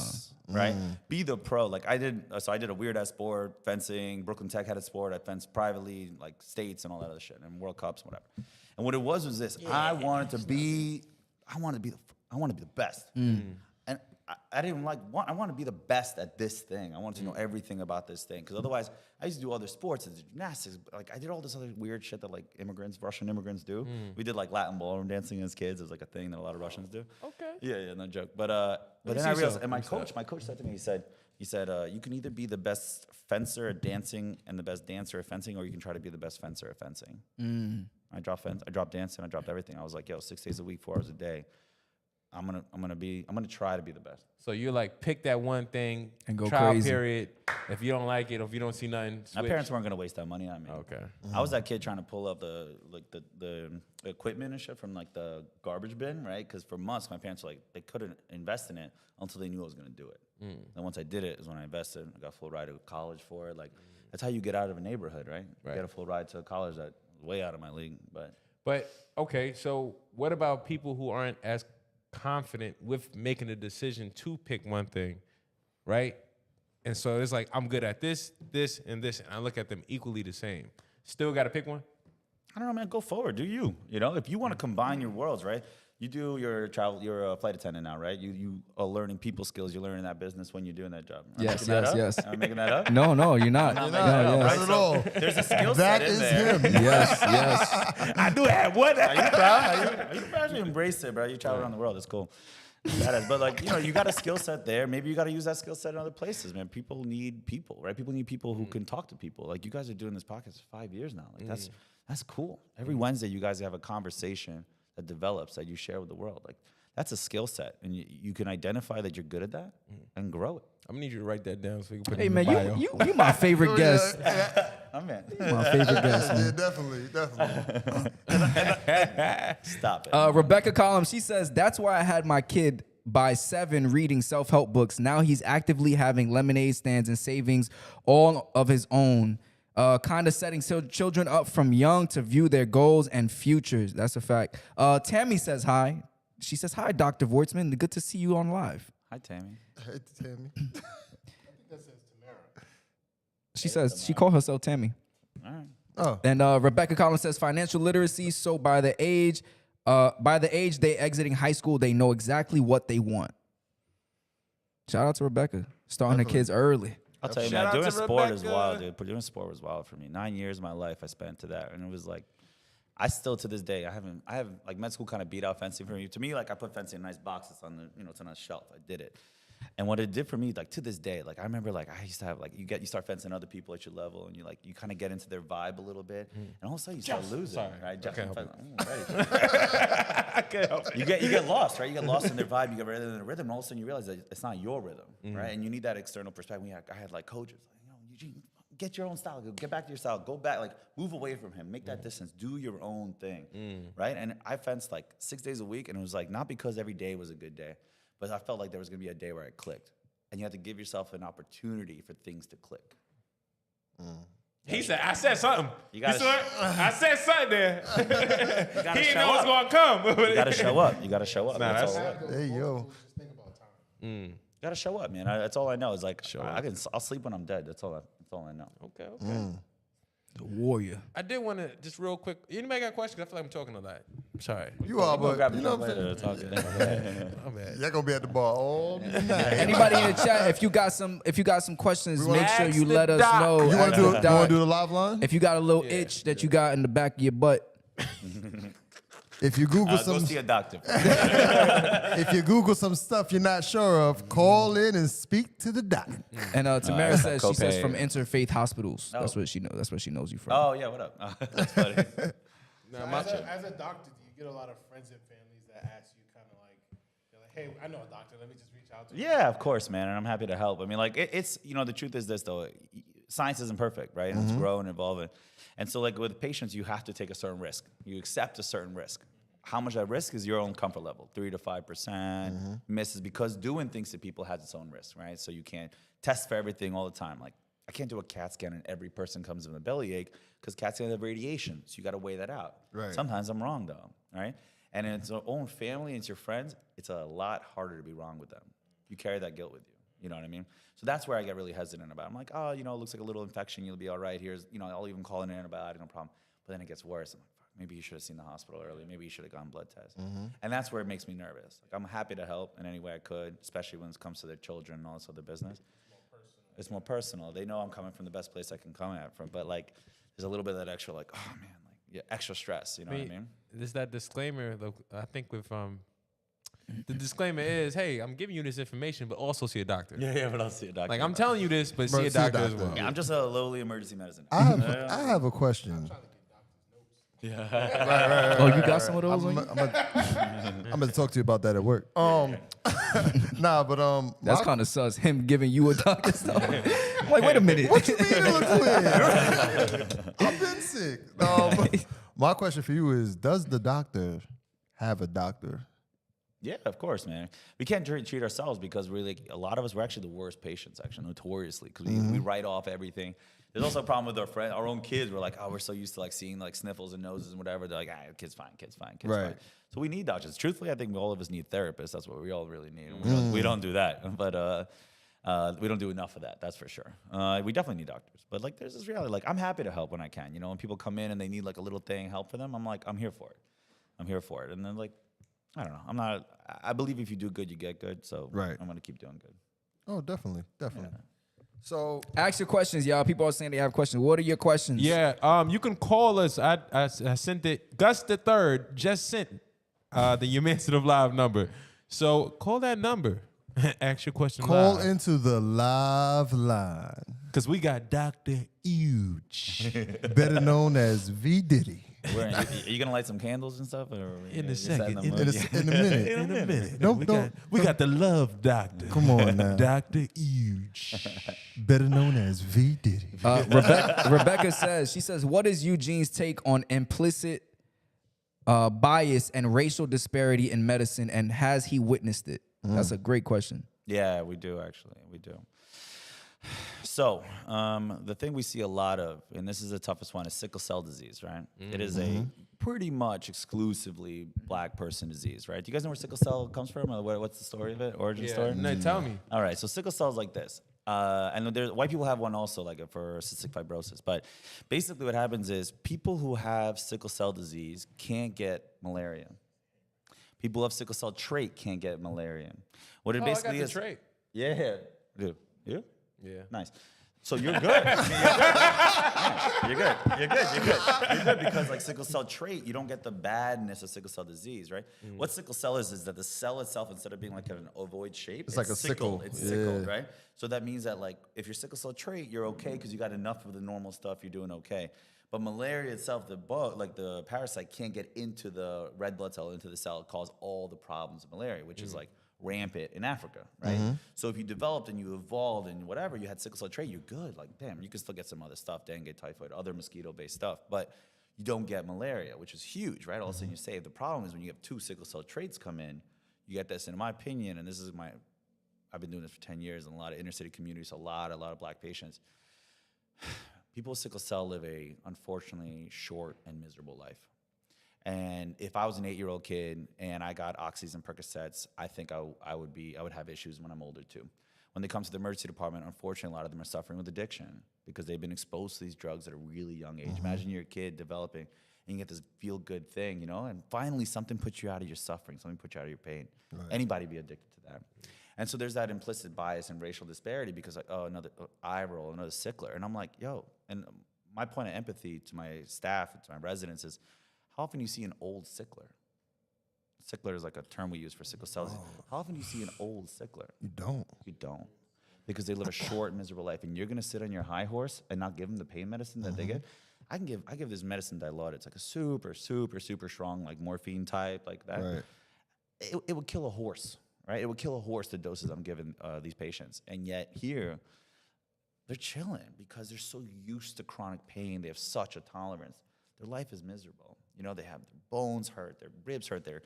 Right? Be the pro. Like I did a weird ass sport, fencing. Brooklyn Tech had a sport. I fenced privately, like states and all that other shit, and World Cups and whatever. And what it was this: I wanted to be the best. And I didn't I want to be the best at this thing. I wanted to know everything about this thing because otherwise, I used to do other sports, I did gymnastics. Like I did all this other weird shit that like Russian immigrants do. We did like Latin ballroom dancing as kids. It was like a thing that a lot of Russians do. Okay. Yeah, no joke. But then I realized, and my coach said to me, he said, you can either be the best fencer at dancing and the best dancer at fencing, or you can try to be the best fencer at fencing. I dropped dancing, I dropped everything. I was like, 6 days a week, 4 hours a day. I'm gonna try to be the best. So you're like, pick that one thing And go trial crazy. period. If you don't like it, or if you don't see nothing, My switch. parents weren't gonna waste that money on me. Okay. I was that kid trying to pull up the equipment and shit from like the garbage bin, right? Because for months my parents were like they couldn't invest in it until they knew I was gonna do it. And once I did it is when I invested. I got a full ride to college for it. Like that's how you get out of a neighborhood, right? You get a full ride to college that was way out of my league. But okay, so what about people who aren't as confident with making a decision to pick one thing, right? And so it's like, I'm good at this, and this, and I look at them equally the same. Still got to pick one? I don't know, man. Go forward. Do you? If you want to combine your worlds, right? You do your travel. You're a flight attendant now, right? You are learning people skills. You're learning that business when you're doing that job. Am I making that up? Yes. Am I making that up? No, you're not. Not No, making that up, yes. right? Not at all. There's a skill set That in is there. him. Yes. I do have one. Are you proud? Are you proud? You embrace it, bro. You travel around the world. It's cool. But like, you got a skill set there. Maybe you got to use that skill set in other places, man. People need people, right? People need people who can talk to people. Like you guys are doing this podcast for 5 years now. Like that's cool. Every Wednesday, you guys have a conversation that develops that you share with the world. Like that's a skill set, and you can identify that you're good at that and grow it. I'm gonna need you to write that down so you can put Hey it in man, the bio. you my favorite guest. I'm in. My favorite guest, Yeah, man. definitely. Stop it. Rebecca Collins, she says, that's why I had my kid by 7 reading self-help books. Now he's actively having lemonade stands and savings all of his own. Kind of setting children up from young to view their goals and futures. That's a fact. Tammy says hi. She says, hi, Dr. Voitzman. Good to see you on live. Hi, Tammy. Hey, Tammy. She says, she called herself Tammy. All right. Oh. And Rebecca Collins says financial literacy. So by the age they exiting high school, they know exactly what they want. Shout out to Rebecca, starting her kids early. I'll tell you, Shout man, out doing to sport is Rebecca. wild, dude. Doing sport was wild for me. 9 years of my life I spent to that, and it was like, I still to this day, I have like med school kind of beat out fencing for me. To me, like I put fencing in nice boxes on the, it's on a shelf. I did it. And what it did for me, like to this day, like I remember, like I used to have, like you start fencing other people at your level, and you kind of get into their vibe a little bit, and all of a sudden you start losing, right? I can't help it. I can't help it. You get lost, right? You get lost in their vibe, you get in their rhythm, and all of a sudden you realize that it's not your rhythm, right? And you need that external perspective. I had like coaches, like, Eugene, get your own style, get back to your style, go back, like move away from him, make that distance, do your own thing, right? And I fenced like 6 days a week, and it was like not because every day was a good day, but I felt like there was gonna be a day where it clicked. And you have to give yourself an opportunity for things to click. He said, I said something. You gotta You saw it? I said something there. You gotta He didn't show know it was up. going to come. You gotta show up. You gotta show up. Nah, that's that's- all. Hey, yo. Gotta show up, man. That's all I know. Is like I'll sleep when I'm dead. That's all I know. Okay. The warrior. I did want to just real quick. Anybody got questions? I feel like I'm talking a lot. I'm sorry. You are, but Grab you a know drink what I'm later saying? to talk it. I'm bad. You're gonna be at the bar all night. Anybody in the chat, if you got some questions, make sure you let us know. You want to do the live line? If you got a little itch that you got in the back of your butt, If you Google Go see a doctor. if you Google some stuff you're not sure of, call in and speak to the doctor. and Tamara says she says copay. from Interfaith Hospitals. Oh. That's what she knows. That's where she knows you from. Oh yeah, what up? That's funny. As a doctor, do you get a lot of friends and families that ask you kind of like, they're like, hey, I know a doctor, let me just reach out to you? Yeah, of course, man, and I'm happy to help. I mean, like it's the truth is this though, science isn't perfect, right? And it's growing and evolving, and so like with patients, you have to take a certain risk. You accept a certain risk. How much that risk is your own comfort level, 3 to 5% misses, because doing things to people has its own risk, right? So you can't test for everything all the time. Like I can't do a CAT scan and every person comes with a bellyache because CAT scans have radiation, so you got to weigh that out. Right. Sometimes I'm wrong though, right? And in its own family, it's your friends, it's a lot harder to be wrong with them. You carry that guilt with you. You know what I mean? So that's where I get really hesitant about it. I'm like, oh, it looks like a little infection. You'll be all right. Here's, I'll even call in an antibiotic, no problem. But then it gets worse. I'm like, fuck, maybe you should have seen the hospital early. Maybe you should have gone blood test. And that's where it makes me nervous. Like, I'm happy to help in any way I could, especially when it comes to their children and also their business. It's more personal. They know I'm coming from the best place I can come at from. But like, there's a little bit of that extra, like, oh man, like, yeah, extra stress. You know what I mean? There's that disclaimer, though. I think with the disclaimer is, hey, I'm giving you this information, but also see a doctor. Yeah, but I'll see a doctor. Like I'm telling you this, but see a see a doctor as doctor. well. Yeah, I'm just a lowly emergency medicine. I have a question. Oh, you got some of those? I'm gonna talk to you about that at work. Nah, but That's kind of sus. Him giving you a doctor stuff. I'm like, wait a minute. What you mean it looks weird? I've been sick. My question for you is: does the doctor have a doctor? Yeah, of course, man. We can't treat ourselves because a lot of us, we're actually the worst patients, actually, notoriously, because we write off everything. There's also a problem with our own kids. We're like, oh, we're so used to like seeing like sniffles and noses and whatever. They're like, kid's fine. Right. So we need doctors. Truthfully, I think all of us need therapists. That's what we all really need. We don't do that, but we don't do enough of that. That's for sure. We definitely need doctors. But like, there's this reality. Like, I'm happy to help when I can. When people come in and they need like a little thing, help for them, I'm like, I'm here for it. And then like, I don't know. I believe if you do good, you get good. So Right. I'm gonna keep doing good. Oh, definitely. Yeah. So Ask your questions, y'all. People are saying they have questions. What are your questions? Yeah, you can call us. I sent it. Gus the Third just sent the Yah Mans Live number. So call that number. Ask your question call live. into the live line, Because we got Dr.Eug. better known as V Diddy. Are you gonna light some candles and stuff? Or In a you're second. setting them up? In a minute. In a minute. Don't- We got the love doctor. Come on now. Dr.Eug. Better known as V Diddy. Rebecca says, what is Eugene's take on implicit bias and racial disparity in medicine, and has he witnessed it? That's a great question. Yeah, we do actually. We do. So the thing we see a lot of, and this is the toughest one, is sickle cell disease, right? It is a pretty much exclusively black person disease, right? Do you guys know where sickle cell comes from? Or what's the story of it? Origin story? No, tell me. All right, so sickle cell is like this. And white people have one also, like for cystic fibrosis. But basically what happens is people who have sickle cell disease can't get malaria. People who have sickle cell trait can't get malaria. What it basically is. Trait. Yeah. Dude. You? Yeah. Nice. So you're good. You're good because like sickle cell trait, you don't get the badness of sickle cell disease, right? What sickle cell is that the cell itself, instead of being like an ovoid shape, It's like a sickle. It's sickled, right? So that means that like if you're sickle cell trait, you're okay because you got enough of the normal stuff, you're doing okay. But malaria itself, the bug, like the parasite, can't get into the red blood cell, into the cell, cause all the problems of malaria, which is like rampant in Africa, right? So if you developed and you evolved and whatever, you had sickle cell trait, you're good. Like, damn, you can still get some other stuff, dengue, typhoid, other mosquito-based stuff, but you don't get malaria, which is huge, right? All of a sudden you save. The problem is when you have two sickle cell traits come in, you get this, and in my opinion, and this is I've been doing this for 10 years in a lot of inner city communities, a lot of black patients. People with sickle cell live a, unfortunately, short and miserable life. And if I was an 8-year-old kid and I got oxys and Percocets, I think I would have issues when I'm older too. When they come to the emergency department, unfortunately, a lot of them are suffering with addiction because they've been exposed to these drugs at a really young age. Imagine you're a kid developing and you get this feel-good thing, you know, and finally something puts you out of your suffering, something puts you out of your pain. Right. Anybody be addicted to that. And so there's that implicit bias and racial disparity because like, oh, another eye roll, another sickler. And I'm like, yo, and my point of empathy to my staff and to my residents is, how often do you see an old sickler? Sickler is like a term we use for sickle cell disease. How often do you see an old sickler? You don't. You don't. Because they live a short, miserable life. And you're going to sit on your high horse and not give them the pain medicine that they get? I give this medicine Dilaudid. It's like a super, super, super strong, like morphine type, like that. Right. It would kill a horse, right? It would kill a horse, the doses I'm giving these patients. And yet here, they're chilling because they're so used to chronic pain. They have such a tolerance. Their life is miserable. You know, they have their bones hurt, their ribs hurt, their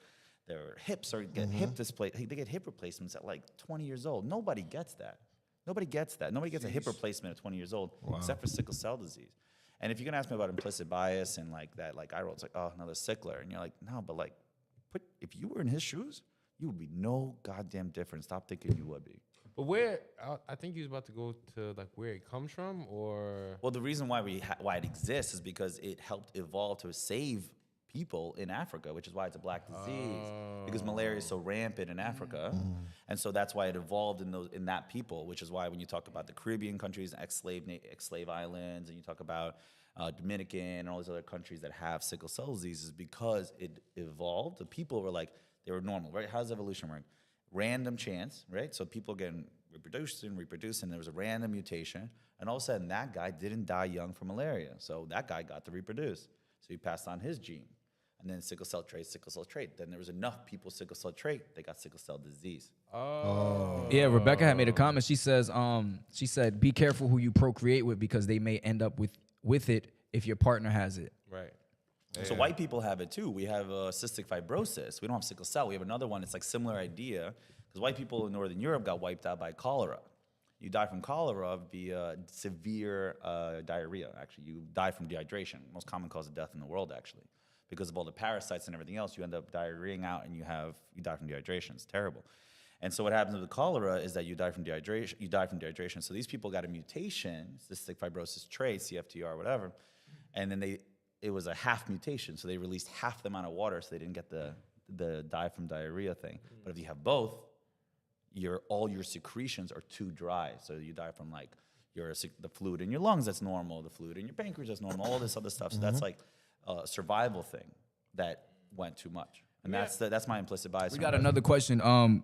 hips are get hip displaced. They get hip replacements at like 20 years old. Nobody gets that. Nobody gets that. Nobody gets a hip replacement at 20 years old, except for sickle cell disease. And if you're gonna ask me about implicit bias and like that, like I wrote, it's like, oh, another sickler, and you're like, no, but like, if you were in his shoes, you would be no goddamn different. Stop thinking you would be. But where I think he was about to go to like where it comes from, or well, the reason why why it exists is because it helped evolve to save people in Africa, which is why it's a black disease, because malaria is so rampant in Africa, and so that's why it evolved in that people. Which is why when you talk about the Caribbean countries, ex-slave islands, and you talk about Dominican and all these other countries that have sickle cell disease, is because it evolved. The people were like, they were normal, right? How does evolution work? Random chance, right? So people getting reproducing. There was a random mutation, and all of a sudden that guy didn't die young from malaria. So that guy got to reproduce. So he passed on his gene. And then sickle cell trait. Then there was enough people sickle cell trait, they got sickle cell disease. Yeah, Rebecca had made a comment. She says, she said, be careful who you procreate with because they may end up with it if your partner has it. Right. So white people have it too. We have cystic fibrosis. We don't have sickle cell. We have another one. It's like similar idea because white people in Northern Europe got wiped out by cholera. You die from cholera via severe diarrhea. Actually, you die from dehydration. Most common cause of death in the world, actually. Because of all the parasites and everything else, you end up diarrheaing out and you die from dehydration. It's terrible. And so what happens with cholera is that you die from dehydration. So these people got a mutation, cystic fibrosis trait, CFTR, whatever, and then it was a half mutation. So they released half the amount of water, so they didn't get the die from diarrhea thing. But if you have both, all your secretions are too dry. So you die from like the fluid in your lungs that's normal, the fluid in your pancreas that's normal, all this other stuff. So that's like a survival thing that went too much. And that's my implicit bias. We got another question.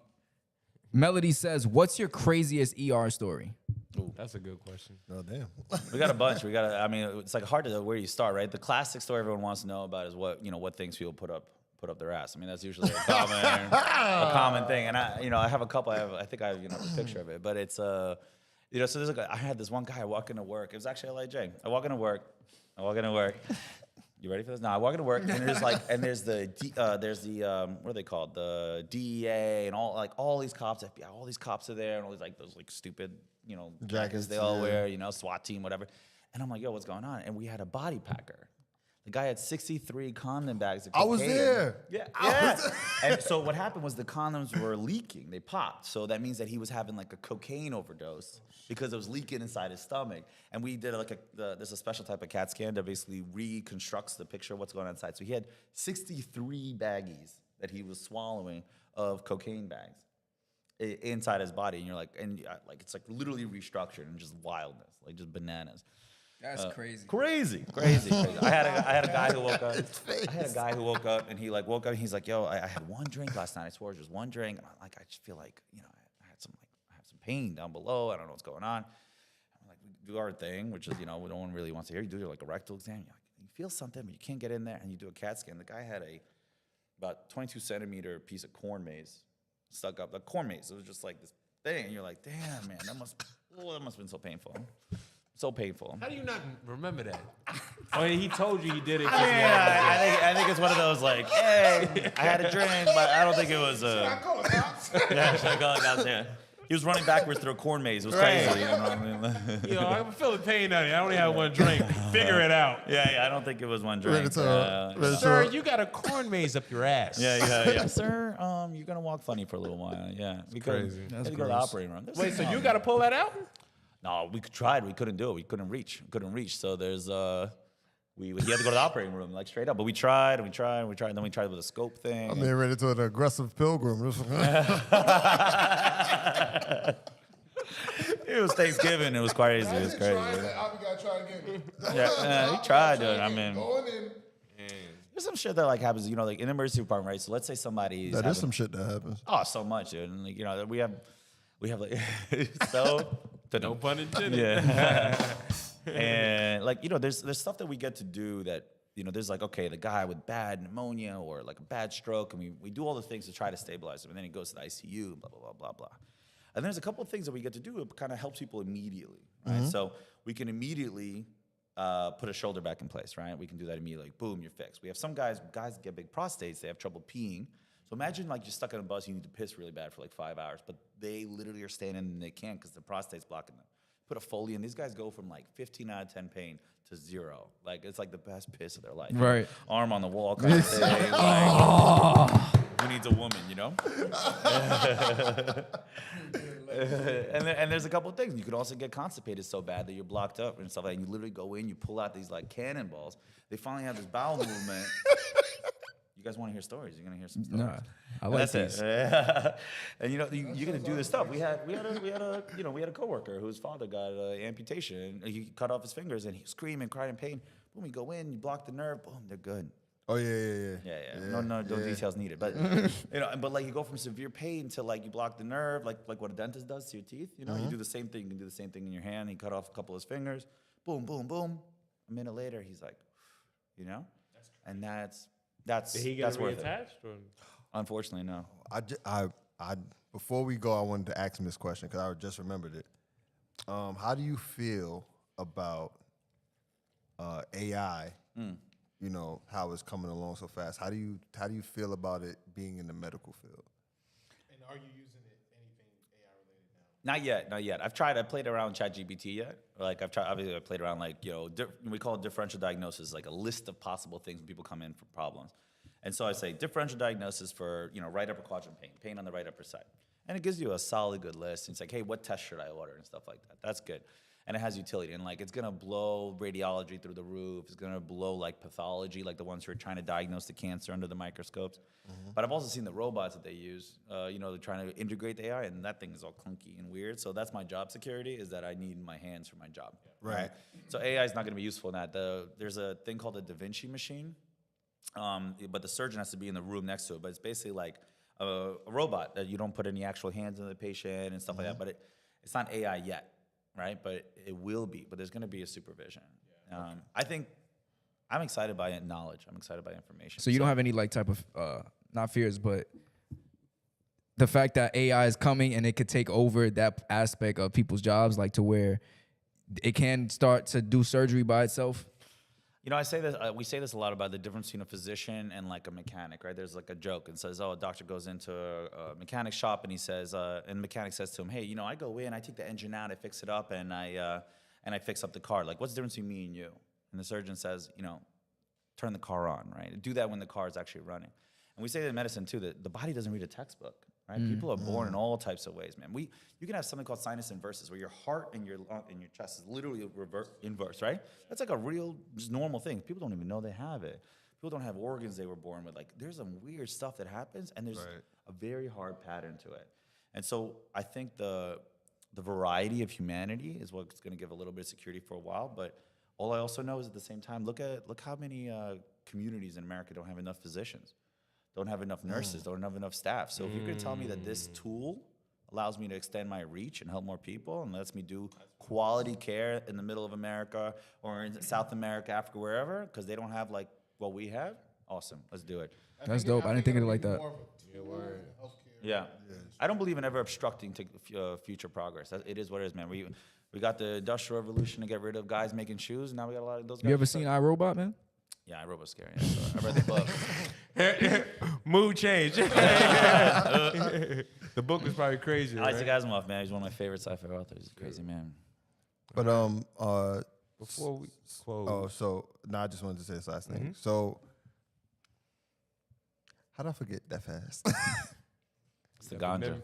Melody says, what's your craziest ER story? Ooh, that's a good question. Oh, damn. We got a bunch. It's like hard to know where you start, right? The classic story everyone wants to know about is what things people put up their ass. I mean, that's usually a common thing. And I have a couple. I think I have a picture of it. But it's so there's I had this one guy walking to work. It was actually LIJ. I walk into work. You ready for this? No, I walk into work and there's the what are they called? The DEA and all these cops, FBI, all these cops are there and all these those stupid jackets they all wear, SWAT team, whatever. And I'm like, yo, what's going on? And we had a body packer. The guy had 63 condom bags of cocaine. I was there. Yeah. And so what happened was the condoms were leaking. They popped. So that means that he was having like a cocaine overdose because it was leaking inside his stomach. And we did there's a special type of CAT scan that basically reconstructs the picture of what's going on inside. So he had 63 baggies that he was swallowing of cocaine bags inside his body. And you're like, it's like literally restructured and just wildness, like just bananas. That's crazy. Crazy. I had a guy who woke up. And he woke up and he's like, yo, I had one drink last night. I swore it was just one drink. And I just feel like, I have some pain down below. I don't know what's going on. I'm like, we do our thing, which is, no one really wants to hear. You do like a rectal exam. You feel something, but you can't get in there. And you do a CAT scan. The guy had about 22 centimeter piece of corn maze stuck up. The corn maze. It was just like this thing. And you're like, damn, man, that must have been so painful. So painful. How do you not remember that? I mean, he told you he did it. I think it's one of those like, hey, I had a drink, but I don't think it was. Should I call it cops? Yeah, should I call it cops? Yeah. He was running backwards through a corn maze. It was crazy. You know what I mean? You know, I'm feeling pain on it. I only have one drink. Figure it out. Yeah, I don't think it was one drink. Sir, you got a corn maze up your ass. Yeah. Sir, you're gonna walk funny for a little while. Yeah, crazy. That's go to the operating room. Wait, so you got to pull that out? No, we tried. We couldn't do it. We couldn't reach. So there's he had to go to the operating room, like straight up. But we tried. Then we tried with a scope thing. I'm being ready to an aggressive pilgrim. It was Thanksgiving. It was crazy. It was crazy. Yeah, he tried to. I mean, there's some shit that like happens, you know, like in the emergency department, right? So let's say somebody's That is some shit that happens. Oh, so much, dude. And like, you know, we have like so No pun intended. yeah. And like, you know, there's stuff that we get to do that, you know, there's like, okay, the guy with bad pneumonia or like a bad stroke, and we do all the things to try to stabilize him, and then he goes to the ICU, blah, blah, blah, blah, blah. And there's a couple of things that we get to do that kind of helps people immediately, right? So we can immediately put a shoulder back in place, right? We can do that immediately. Like, boom, you're fixed. We have some guys get big prostates, they have trouble peeing. So imagine like you're stuck on a bus, you need to piss really bad for like 5 hours, but they literally are standing and they can't because the prostate's blocking them. Put a Foley in. These guys go from like 15 out of 10 pain to 0. Like it's like the best piss of their life. Right. Arm on the wall kind of thing. Like, who needs a woman, you know? and there's a couple of things. You could also get constipated so bad that you're blocked up and stuff like that. And you literally go in, you pull out these like cannonballs. They finally have this bowel movement. You guys want to hear stories? You're gonna hear some stories. Nah, I like That's these. it. And you know, you're gonna do this stuff. We had a coworker whose father got an amputation. He cut off his fingers, and he was screaming, crying in pain. Boom, you go in, you block the nerve. Boom, they're good. Oh yeah. No details needed. But you know, but like you go from severe pain to like you block the nerve, like what a dentist does to your teeth. You know, you do the same thing. You can do the same thing in your hand. He cut off a couple of his fingers. Boom, boom, boom. A minute later, he's like, you know, and that's Did he get worth it. reattached? Or? Unfortunately, no. I before we go, I wanted to ask him this question because I just remembered it. How do you feel about AI? You know how it's coming along so fast. How do you feel about it being in the medical field? And are you using anything AI related now? Not yet. I played around with ChatGPT yet. Like obviously I played around like, you know, we call it differential diagnosis, like a list of possible things when people come in for problems. And so I say differential diagnosis for, you know, right upper quadrant pain on the right upper side. And it gives you a solid good list. And it's like, hey, what test should I order and stuff like that. That's good. And it has utility. And like, it's going to blow radiology through the roof. It's going to blow like pathology, like the ones who are trying to diagnose the cancer under the microscopes. But I've also seen the robots that they use, you know, they're trying to integrate the AI, and that thing is all clunky and weird. So that's my job security, is that I need my hands for my job. Right. So AI is not going to be useful in that. There's a thing called the Da Vinci machine, but the surgeon has to be in the room next to it. But it's basically like a robot that you don't put any actual hands on the patient and stuff like that. But it's not AI yet. Right, but it will be. But there's going to be a supervision. I think I'm excited by knowledge. I'm excited by information. So you don't have any like type of not fears, but the fact that AI is coming and it could take over that aspect of people's jobs, like to where it can start to do surgery by itself. You know, I say this. We say this a lot about the difference between a physician and like a mechanic, right? There's like a joke and says, "Oh, a doctor goes into a mechanic shop and he says, and the mechanic says to him, hey, you know, I go in, I take the engine out, I fix it up, and I fix up the car. Like, what's the difference between me and you?" And the surgeon says, you know, turn the car on, right? Do that when the car is actually running. And we say that in medicine too, that the body doesn't read a textbook. Right? People are born in all types of ways, man. You can have something called sinus inversus, where your heart and your chest is literally inverse, right? That's like a real, just normal thing. People don't even know they have it. People don't have organs they were born with. Like, there's some weird stuff that happens, and there's a very hard pattern to it. And so I think the variety of humanity is what's going to give a little bit of security for a while. But all I also know is at the same time, look how many communities in America don't have enough physicians. Don't have enough nurses, don't have enough staff. So if you're going to tell me that this tool allows me to extend my reach and help more people and lets me do quality care in the middle of America or in South America, Africa, wherever, because they don't have like what we have, awesome, let's do it. That's dope. I didn't think of it like that. Yeah. I don't believe in ever obstructing future progress. It is what it is, man. We got the Industrial Revolution to get rid of guys making shoes, and now we got a lot of those guys. You ever seen iRobot, man? Yeah, iRobot's scary. Yeah, so I read the book. Mood change. The book was probably crazy. Isaac Asimov, man, he's one of my favorite sci-fi authors. He's a crazy man. But before we close. Oh, so I just wanted to say this last thing. So how did I forget that fast? It's the ganja.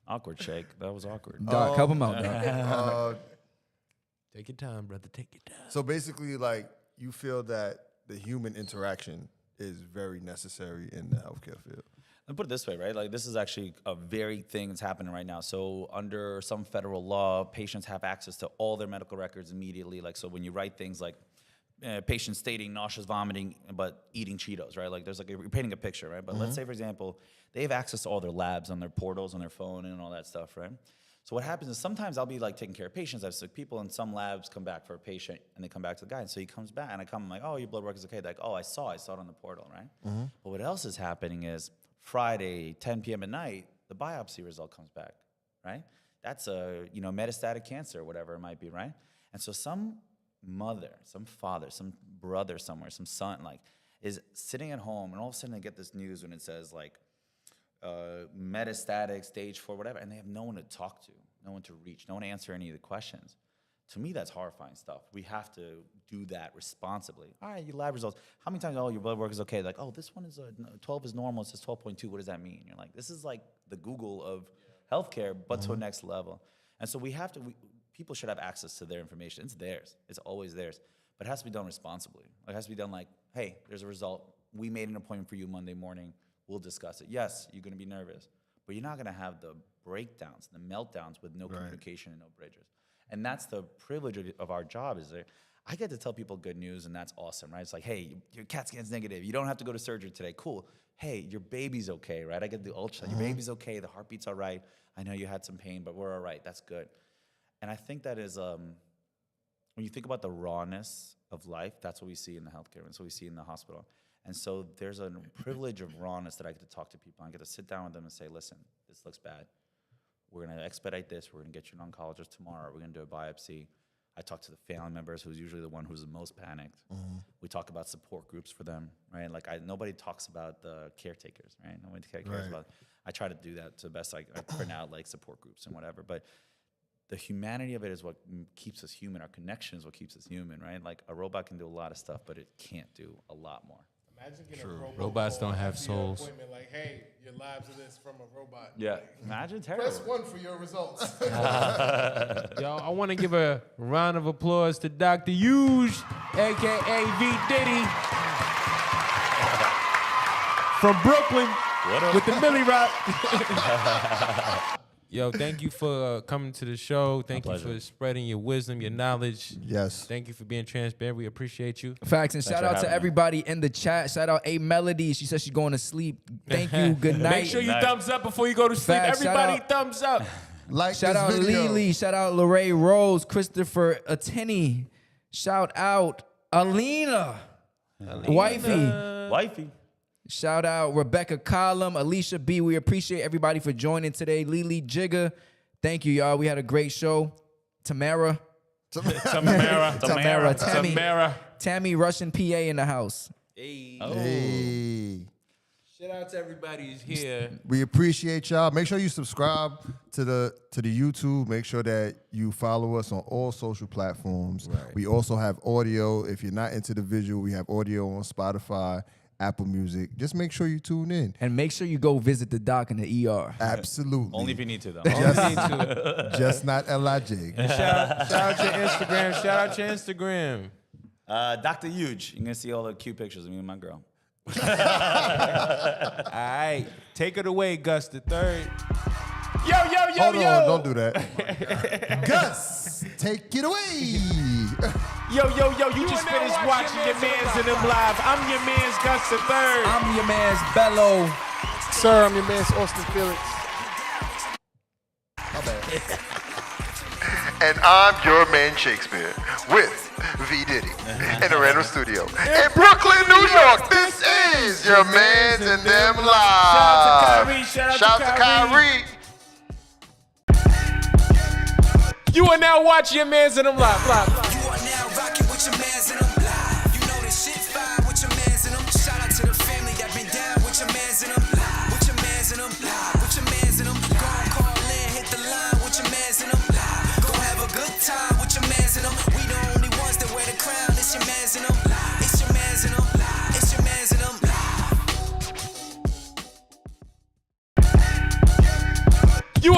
Awkward shake. That was awkward. Doc, help him out, Doc. Take your time, brother. Take your time. So basically, like, you feel that the human interaction is very necessary in the healthcare field. Let me put it this way, right? Like, this is actually a very thing that's happening right now. So under some federal law, patients have access to all their medical records immediately. Like, so when you write things like patient stating nauseous, vomiting, but eating Cheetos, right? Like, there's like you're painting a picture, right? But let's say, for example, they have access to all their labs on their portals, on their phone, and all that stuff, right? So what happens is sometimes I'll be like taking care of patients. I have sick people, and some labs come back for a patient, and they come back to the guy. And so he comes back, and I'm like, oh, your blood work is okay. They're like, oh, I saw it on the portal, right? But what else is happening is Friday, 10 p.m. at night, the biopsy result comes back, right? That's a metastatic cancer or whatever it might be, right? And so some mother, some father, some brother somewhere, some son, like, is sitting at home, and all of a sudden they get this news when it says like metastatic, stage 4, whatever, and they have no one to talk to, no one to reach, no one to answer any of the questions. To me, that's horrifying stuff. We have to do that responsibly. All right, your lab results. How many times, your blood work is okay? Like, this one is 12 is normal. It says 12.2. What does that mean? You're like, this is like the Google of healthcare, but to a next level. And so people should have access to their information. It's theirs. It's always theirs. But it has to be done responsibly. It has to be done like, hey, there's a result. We made an appointment for you Monday morning. We'll discuss it. Yes, you're going to be nervous, but you're not going to have the breakdowns, the meltdowns with no communication and no bridges. And that's the privilege of our job is that I get to tell people good news, and that's awesome, right? It's like, hey, your CAT scan's negative. You don't have to go to surgery today. Cool. Hey, your baby's okay, right? I get the ultrasound. Your baby's okay. The heartbeat's all right. I know you had some pain, but we're all right. That's good. And I think that is, when you think about the rawness of life, that's what we see in the healthcare. That's what we see in the hospital. And so there's a privilege of rawness that I get to talk to people. I get to sit down with them and say, listen, this looks bad. We're going to expedite this. We're going to get you an oncologist tomorrow. We're going to do a biopsy. I talk to the family members, who's usually the one who's the most panicked. We talk about support groups for them, right? Like, nobody talks about the caretakers, right? Nobody cares about. I try to do that to the best I print out, like, support groups and whatever. But the humanity of it is what keeps us human. Our connection is what keeps us human, right? Like, a robot can do a lot of stuff, but it can't do a lot more. Imagine getting a robot Robots don't have souls. Like, hey, your labs are this from a robot. Yeah, imagine terrible. Press 1 for your results. Yo, I want to give a round of applause to Dr.Eug, a.k.a. V. Diddy, from Brooklyn with the Millie Rock. Yo, thank you for coming to the show. Thank you for spreading your wisdom, your knowledge. Yes. Thank you for being transparent. We appreciate you. Facts. And shout out to everybody in the chat. Shout out A Melody. She says she's going to sleep. Thank you. Good night. Make sure you thumbs up before you go to sleep. Facts. Everybody thumbs up. Like shout this out video. Lily. Shout out Lorraine Rose. Christopher Attini. Shout out Alina. Wifey. Shout out Rebecca Collum, Alicia B. We appreciate everybody for joining today. Lily Jigga. Thank you, y'all. We had a great show. Tamara. Tammy Russian PA in the house. Hey. Shout out to everybody who's here. We appreciate y'all. Make sure you subscribe to the YouTube. Make sure that you follow us on all social platforms. Right. We also have audio. If you're not into the visual, we have audio on Spotify, Apple Music. Just make sure you tune in. And make sure you go visit the doc in the ER. Absolutely. Only if you need to, though. Just not LIJ. Shout out your Instagram. Shout out your Instagram. Dr.Eug. You're going to see all the cute pictures of me and my girl. All right. Take it away, Gus the Third. Yo. Hold on, don't do that. Gus, take it away. Yo, you just finished watching your mans in them live. I'm your man's Gus the Third. I'm your man's Bello. Sir, I'm your man's Austin Felix. My bad. And I'm your man Shakespeare with V. Diddy in a random studio in Brooklyn, New York. This is your man's and them live. Shout out to Kyrie. You are now watching your mans in them live. You are now rocking with your mans in them live. You know this shit fire with your mans in them. Shout out to the family that been down with your mans in them live. With your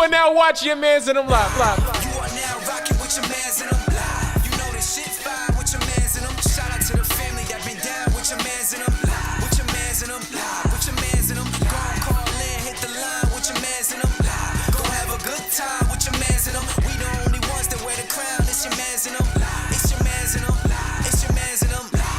are now watching your mans in them live. You are now rocking with your mans in them live. You know this shit fire with your mans in them. Shout out to the family that been down with your mans in them live. With your mans in them live. With your mans in them. Go and call in, hit the line with your mans in them live. Go have a good time with your mans in them. We the only ones that wear the crown. It's your mans in them live. It's your mans in them live. It's your mans in them live.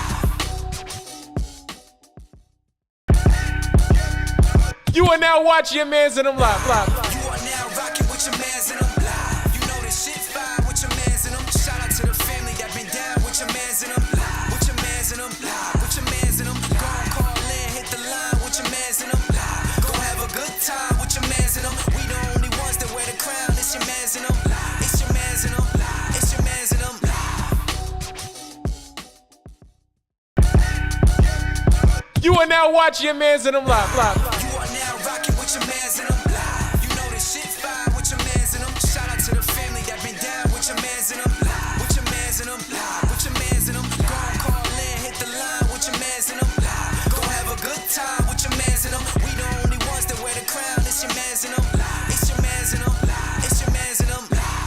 You are now watching your mans in them live. You are now rocking with your mans in them live. You know this shit fire with your mans in them. Shout out to the family that been down with your mans in them live. With your mans in them live. With your mans in them. Go and call in, hit the line with your mans in them live. Go have a good time with your mans in them. We the only ones that wear the crown. It's your mans in them live. It's your mans in them live. It's your mans in them live. You are now watching your mans in them live. You are now rocking with your mans in them live. You know this shit fire with your mans in them. Shout out to the family that been down with your mans in them live. With your mans in them live. With your mans in them. Go and call in, hit the line with your mans in them live. Go have a good time with your mans in them. We the only ones that wear the crown. It's your mans in them live. It's your mans in them live. It's your mans in them live.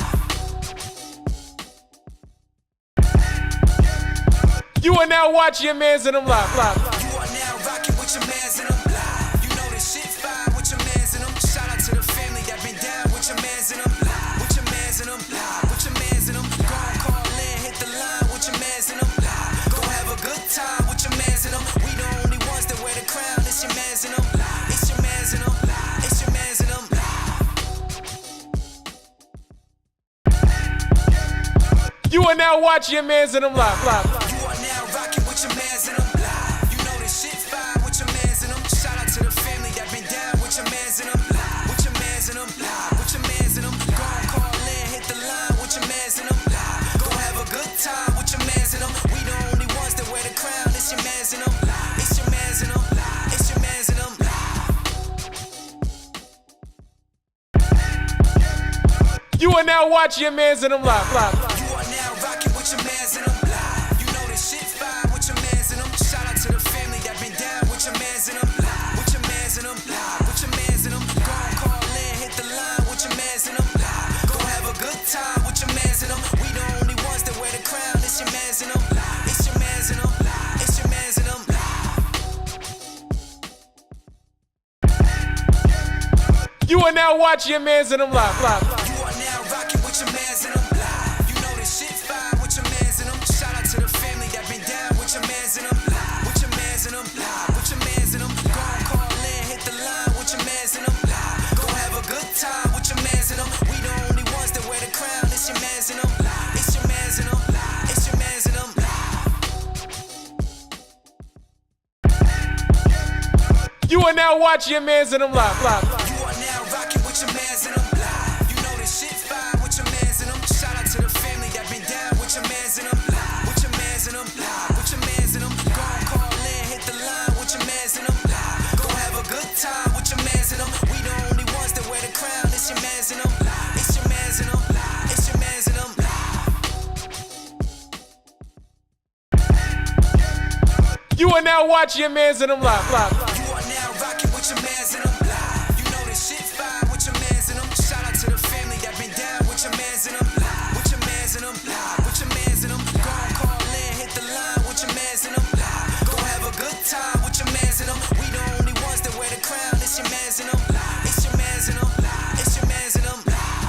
You are now watching your mans in them live. You are now rocking with your mans in them live. You know this shit fire with your mans in them. Shout out to the family that been down with your mans in them live. With your mans in them live. With your mans in them. Go and call in, hit the line with your mans in them live. Go have a good time with your mans in them. We the only ones that wear the crown. It's your mans in them live. It's your mans in them live. It's your mans in them live. You are now watching your mans in them live. You are now rocking with your mans in them live. You know this shit fire with your mans in them. Shout out to the family that been down with your mans in them live. With your mans in them live. With your mans in them. Go and call in, hit the line with your mans in them live. Go have a good time with your mans in them. We the only ones that wear the crown. It's your mans in them live. It's your mans in them live. It's your mans in them live. You are now watching your mans in them live. You are now rocking with your mans in them live. You know this shit fire with your mans in them. Shout out to the family that been down with your mans in them live. With your mans in them live. With your mans in them. Go and call in, hit the line with your mans in them live. Go have a good time with your mans in them. We the only ones that wear the crown. It's your mans in them live. It's your mans in them live. It's your mans in them live. You are now watching your mans in them live. You are now rocking with your mans in them live. You know this shit fire with your mans in them. Shout out to the family that been down with your mans in them live. With your mans in them live. With your mans in them. Go and call in, hit the line with your mans in them live. Go have a good time with your mans in them. We the only ones that wear the crown. It's your mans in them live. It's your mans in them live. It's your mans in them live. You are now watching your mans in them live. You are now rocking with your mans in them live. You know this shit fire with your mans in them. Shout out to the family that been down with your mans in them live. With your mans in them live. With your mans in them. Go and call in, hit the line with your mans in them live. Go have a good time with your mans in them. We the only ones that wear the crown. It's your mans in them live. It's your mans in them live. It's your mans in them live. You are now watching your mans in them live. You are now rocking with your mans in them live. You know this shit fire with your mans in them. Shout out to the family that been down with your mans in them live. With your mans in them live. With your mans in them. Go and call in, hit the line with your mans in them live. Go have a good time with your mans in them. We the only ones that wear the crown. It's your mans in them live. It's your mans in them live. It's your mans in them live.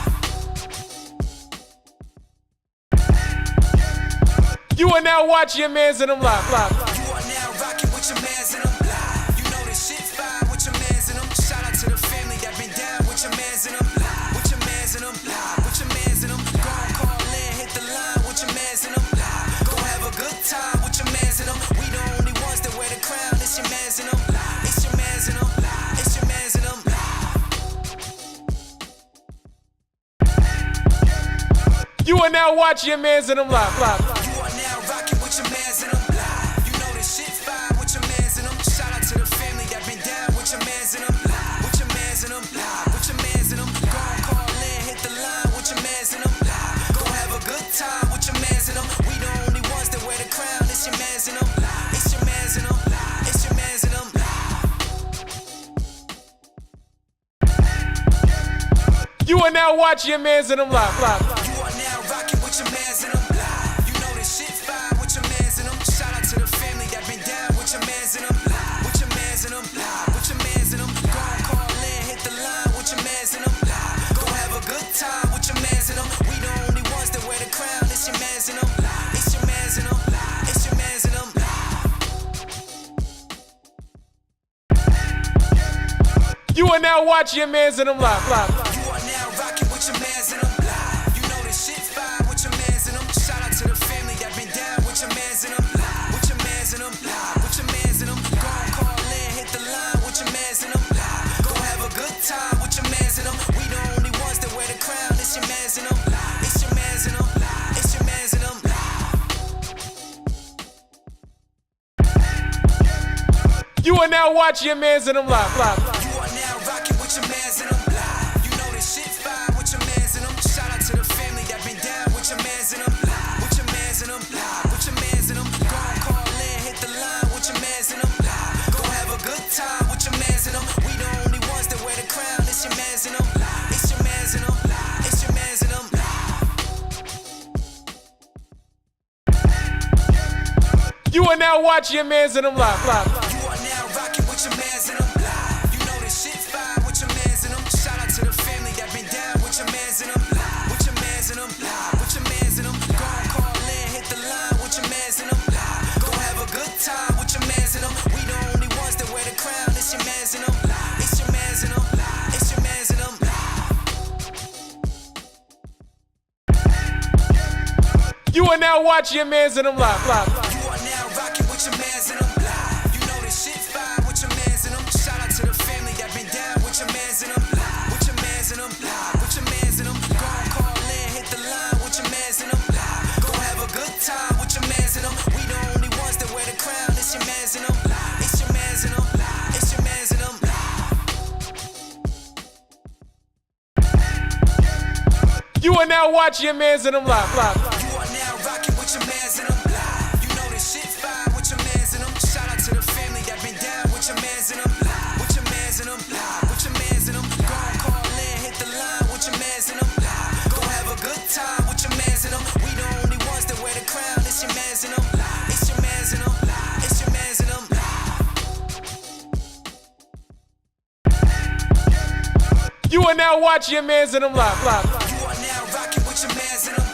You are now watching your mans in them live. You are now rocking with your mans in them live. You know this shit fire with your mans in them. Shout out to the family that been down with your mans in them live. With your mans in them live. With your mans in them. Go and call in, hit the line with your mans in them live. Go have a good time with your mans in them. We the only ones that wear the crown. It's your mans in them live. It's your mans in them live. It's your mans in them live. You are now watching your mans in them live. You are now rocking with your mans in them live. You know this shit fire with your mans in them. Shout out to the family that been down with your mans in them live. With your mans in them live. With your mans in them. Go and call in, hit the line with your mans in them live. Go have a good time with your mans in them. We the only ones that wear the crown. It's your mans in them live. It's your mans in them live. It's your mans in them live. You are now watching Yah Mans and them live. You are now rocking with your mans in them. You know this shit fire with your mans in them. Shout out to the family that been down with your mans in them. With your mans in them. With your mans in them. Go and call in, hit the line with your mans in them. Go have a good time with your mans in them. We the only ones that wear the crown. It's your mans in them. It's your mans in them. It's your mans in them. You are now watching Yah Mans and them live. You are now rocking with your mans in them. You know this shit fire with your mans in them. Shout out to the family that been down with your mans in them. With your mans in them. With your mans in them. Go and call in, hit the line with your mans in them. Go have a good time with your mans in them. We the only ones that wear the crown. It's your mans in them. It's your mans in them. It's your mans in them. You are now watching Yah Mans and them live. You are now rocking with your mans in them. You know this shit fire with your mans in them. Shout out to the family that been down with your mans in them. With your mans in them. With your mans in them. Go and call in, hit the line with your mans in them. Go have a good time with your mans in them. We the only ones that wear the crown. It's your mans in them. It's your mans in them. It's your mans in them. You are now watching Yah Mans and them live. You are now rocking with your mans in them. You know this shit fire with your mans in them. Shout out to the family that been down with your mans in them. With your mans in them. With your mans in them. Go and call in, hit the line with your mans in them. Go have a good time with your mans in them. We the only ones that wear the crown. It's your mans in them. It's your mans in them. It's your mans in them. You are now watching Yah Mans and them live. You are now rocking with your mans in them. You know this shit fire with your mans in them. Shout out to the family that been down with your mans in them. With your mans in them. With your mans in them. Go and call in, hit the line with your mans in them. Go have a good time with your mans in them. We the only ones that wear the crown. It's your mans in them. It's your mans in them. It's your mans in them. You are now watching Yah Mans and them live. You are now rocking with your mans in them. You know this shit fire with your mans in them. Shout out to the family that been down with your mans in them. With your mans in them. With your mans in them. Go and call in, hit the line with your mans in them. Go have a good time with your mans in them. We the only ones that wear the crown. It's your mans in them. It's your mans in them. It's your mans in them. You are now watching Yah Mans and them live. You are now rocking with your mans in them.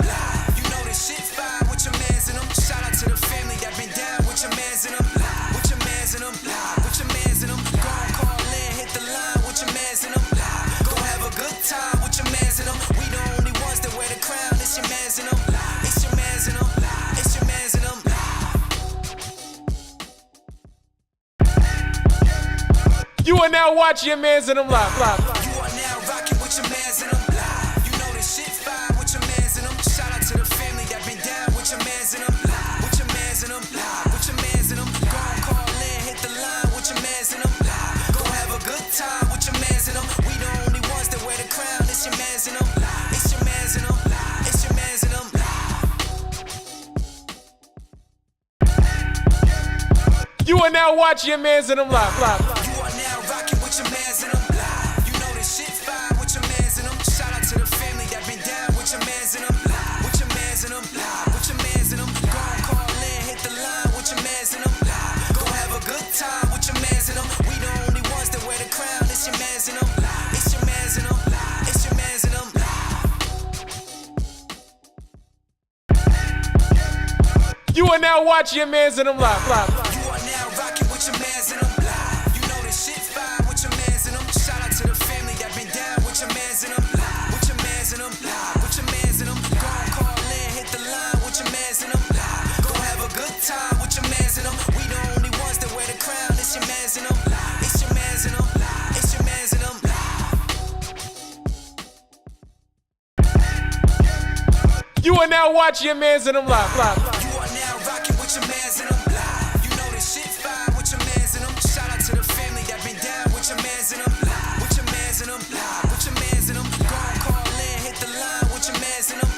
You know this shit fire with your mans in them. Shout out to the family that been down with your mans in them. With your mans in them. With your mans in them. Go and call in, hit the line with your mans in them. Go have a good time with your mans in them. We the only ones that wear the crown. It's your mans in them. It's your mans in them. It's your mans in them. You are now watching Yah Mans and them live. You are now rocking with your mans in them. You know this shit fire with your mans in them. Shout out to the family that been down with your mans in them. With your mans in them. With your mans in them. Go and call in, hit the line with your mans in them. Go have a good time with your mans in them. We the only ones that wear the crown. It's your mans in them. It's your mans in them. It's your mans in them. You are now watching Yah Mans and them live. You are now rocking with your mans in them. You know this shit fire with your mans in them. Shout out to the family that been down with your mans in them. With your mans in them. With your mans in them. Go and call in, hit the line with your mans in them. Go have a good time with your mans in them. We the only ones that wear the crown. It's your mans in them. It's your mans in them. It's your mans in them. You are now watching Yah Mans and them live. You are now rocking with your mans in them. You know this shit fire with your mans in them. Shout out to the family that been down with your mans in them. With your mans in them. With your mans in them. Go and call in, hit the line with your mans in them. Go have a good time with your mans in them. We the only ones that wear the crown. It's your mans in them. It's your mans in them. It's your mans in them. You are now watching Yah Mans and them live. You are now rocking with your mans in them. You know this shit fire with your mans in them. Shout out to the family that been down with your mans in them. With your mans in them. With your mans in them. Go and call in, hit the line with your mans in them.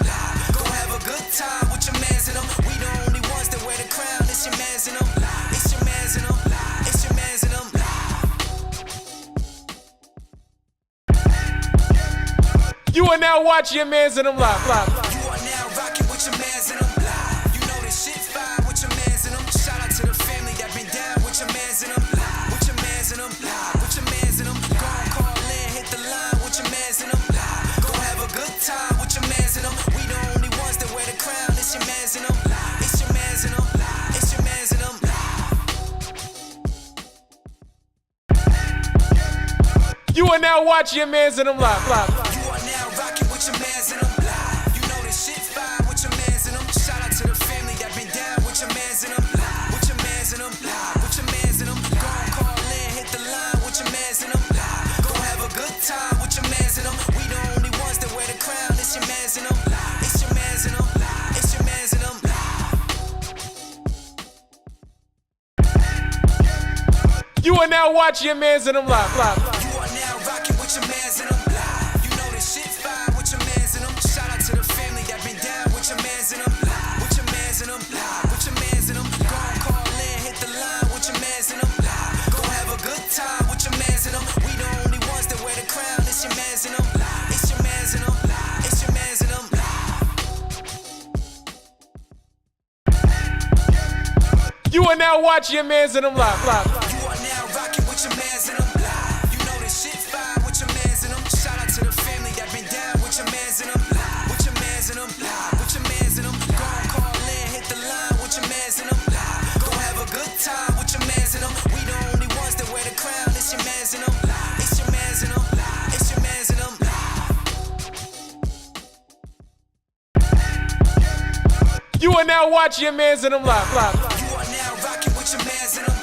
Go have a good time with your mans in them. We the only ones that wear the crown. It's your mans in them. It's your mans in them. It's your mans in them. You are now watching your mans in them live. You are now rocking with your mans in them. You know this shit fire with your mans in them. Shout out to the family that been down with your mans in them. With your mans in them. With your mans in them. Go and call in, hit the line with your mans in them. Go have a good time with your mans in them. We the only ones that wear the crown. It's your mans in them. It's your mans in them. It's your mans in them. You are now watching your mans in them live. You are now rocking with your mans in them. You know this shit fire with your mans in them. Shout out to the family that been down with your mans in them. With your mans in them. With your mans in them. Go and call in, hit the line with your mans in them. Go have a good time with your mans in them. We the only ones that wear the crown. It's your mans in them. It's your mans in them. It's your mans in them. You are now watching your mans in them live. You are now rocking with your mans in them. You know this shit fire with your mans in them. Shout out to the family that been down with your mans in them. With your mans in them. With your mans in them. Go and call in, hit the line with your mans in them. Go have a good time with your mans in them. We the only ones that wear the crown. It's your mans in them. It's your mans in them. It's your mans in them. You are now watching your mans in them live. You are now rocking with your mans in them. You know this shit fire with your mans in them. Shout out to the family that been down with your mans in them. With your mans in them. With your mans in them. Go and call in, hit the line with your mans in them. Go have a good time with your mans in them. We the only ones that wear the crown. It's your mans in them. It's your mans in them. It's your mans in them. You are now watching your mans in them live. You are now rocking with your mans in them.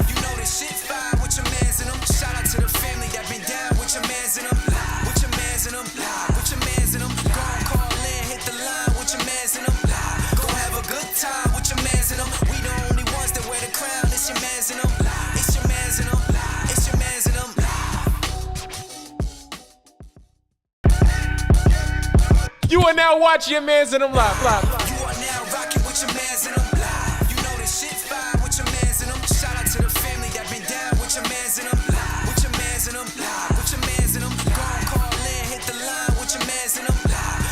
You know this shit fire with your mans in them. Shout out to the family that been down with your mans in them. With your mans in them. With your mans in them. Go and call in, hit the line with your mans in them. Go have a good time with your mans in them. We the only ones that wear the crown. It's your mans in them. It's your mans in them. It's your mans in them. You are now watching your mans in them live.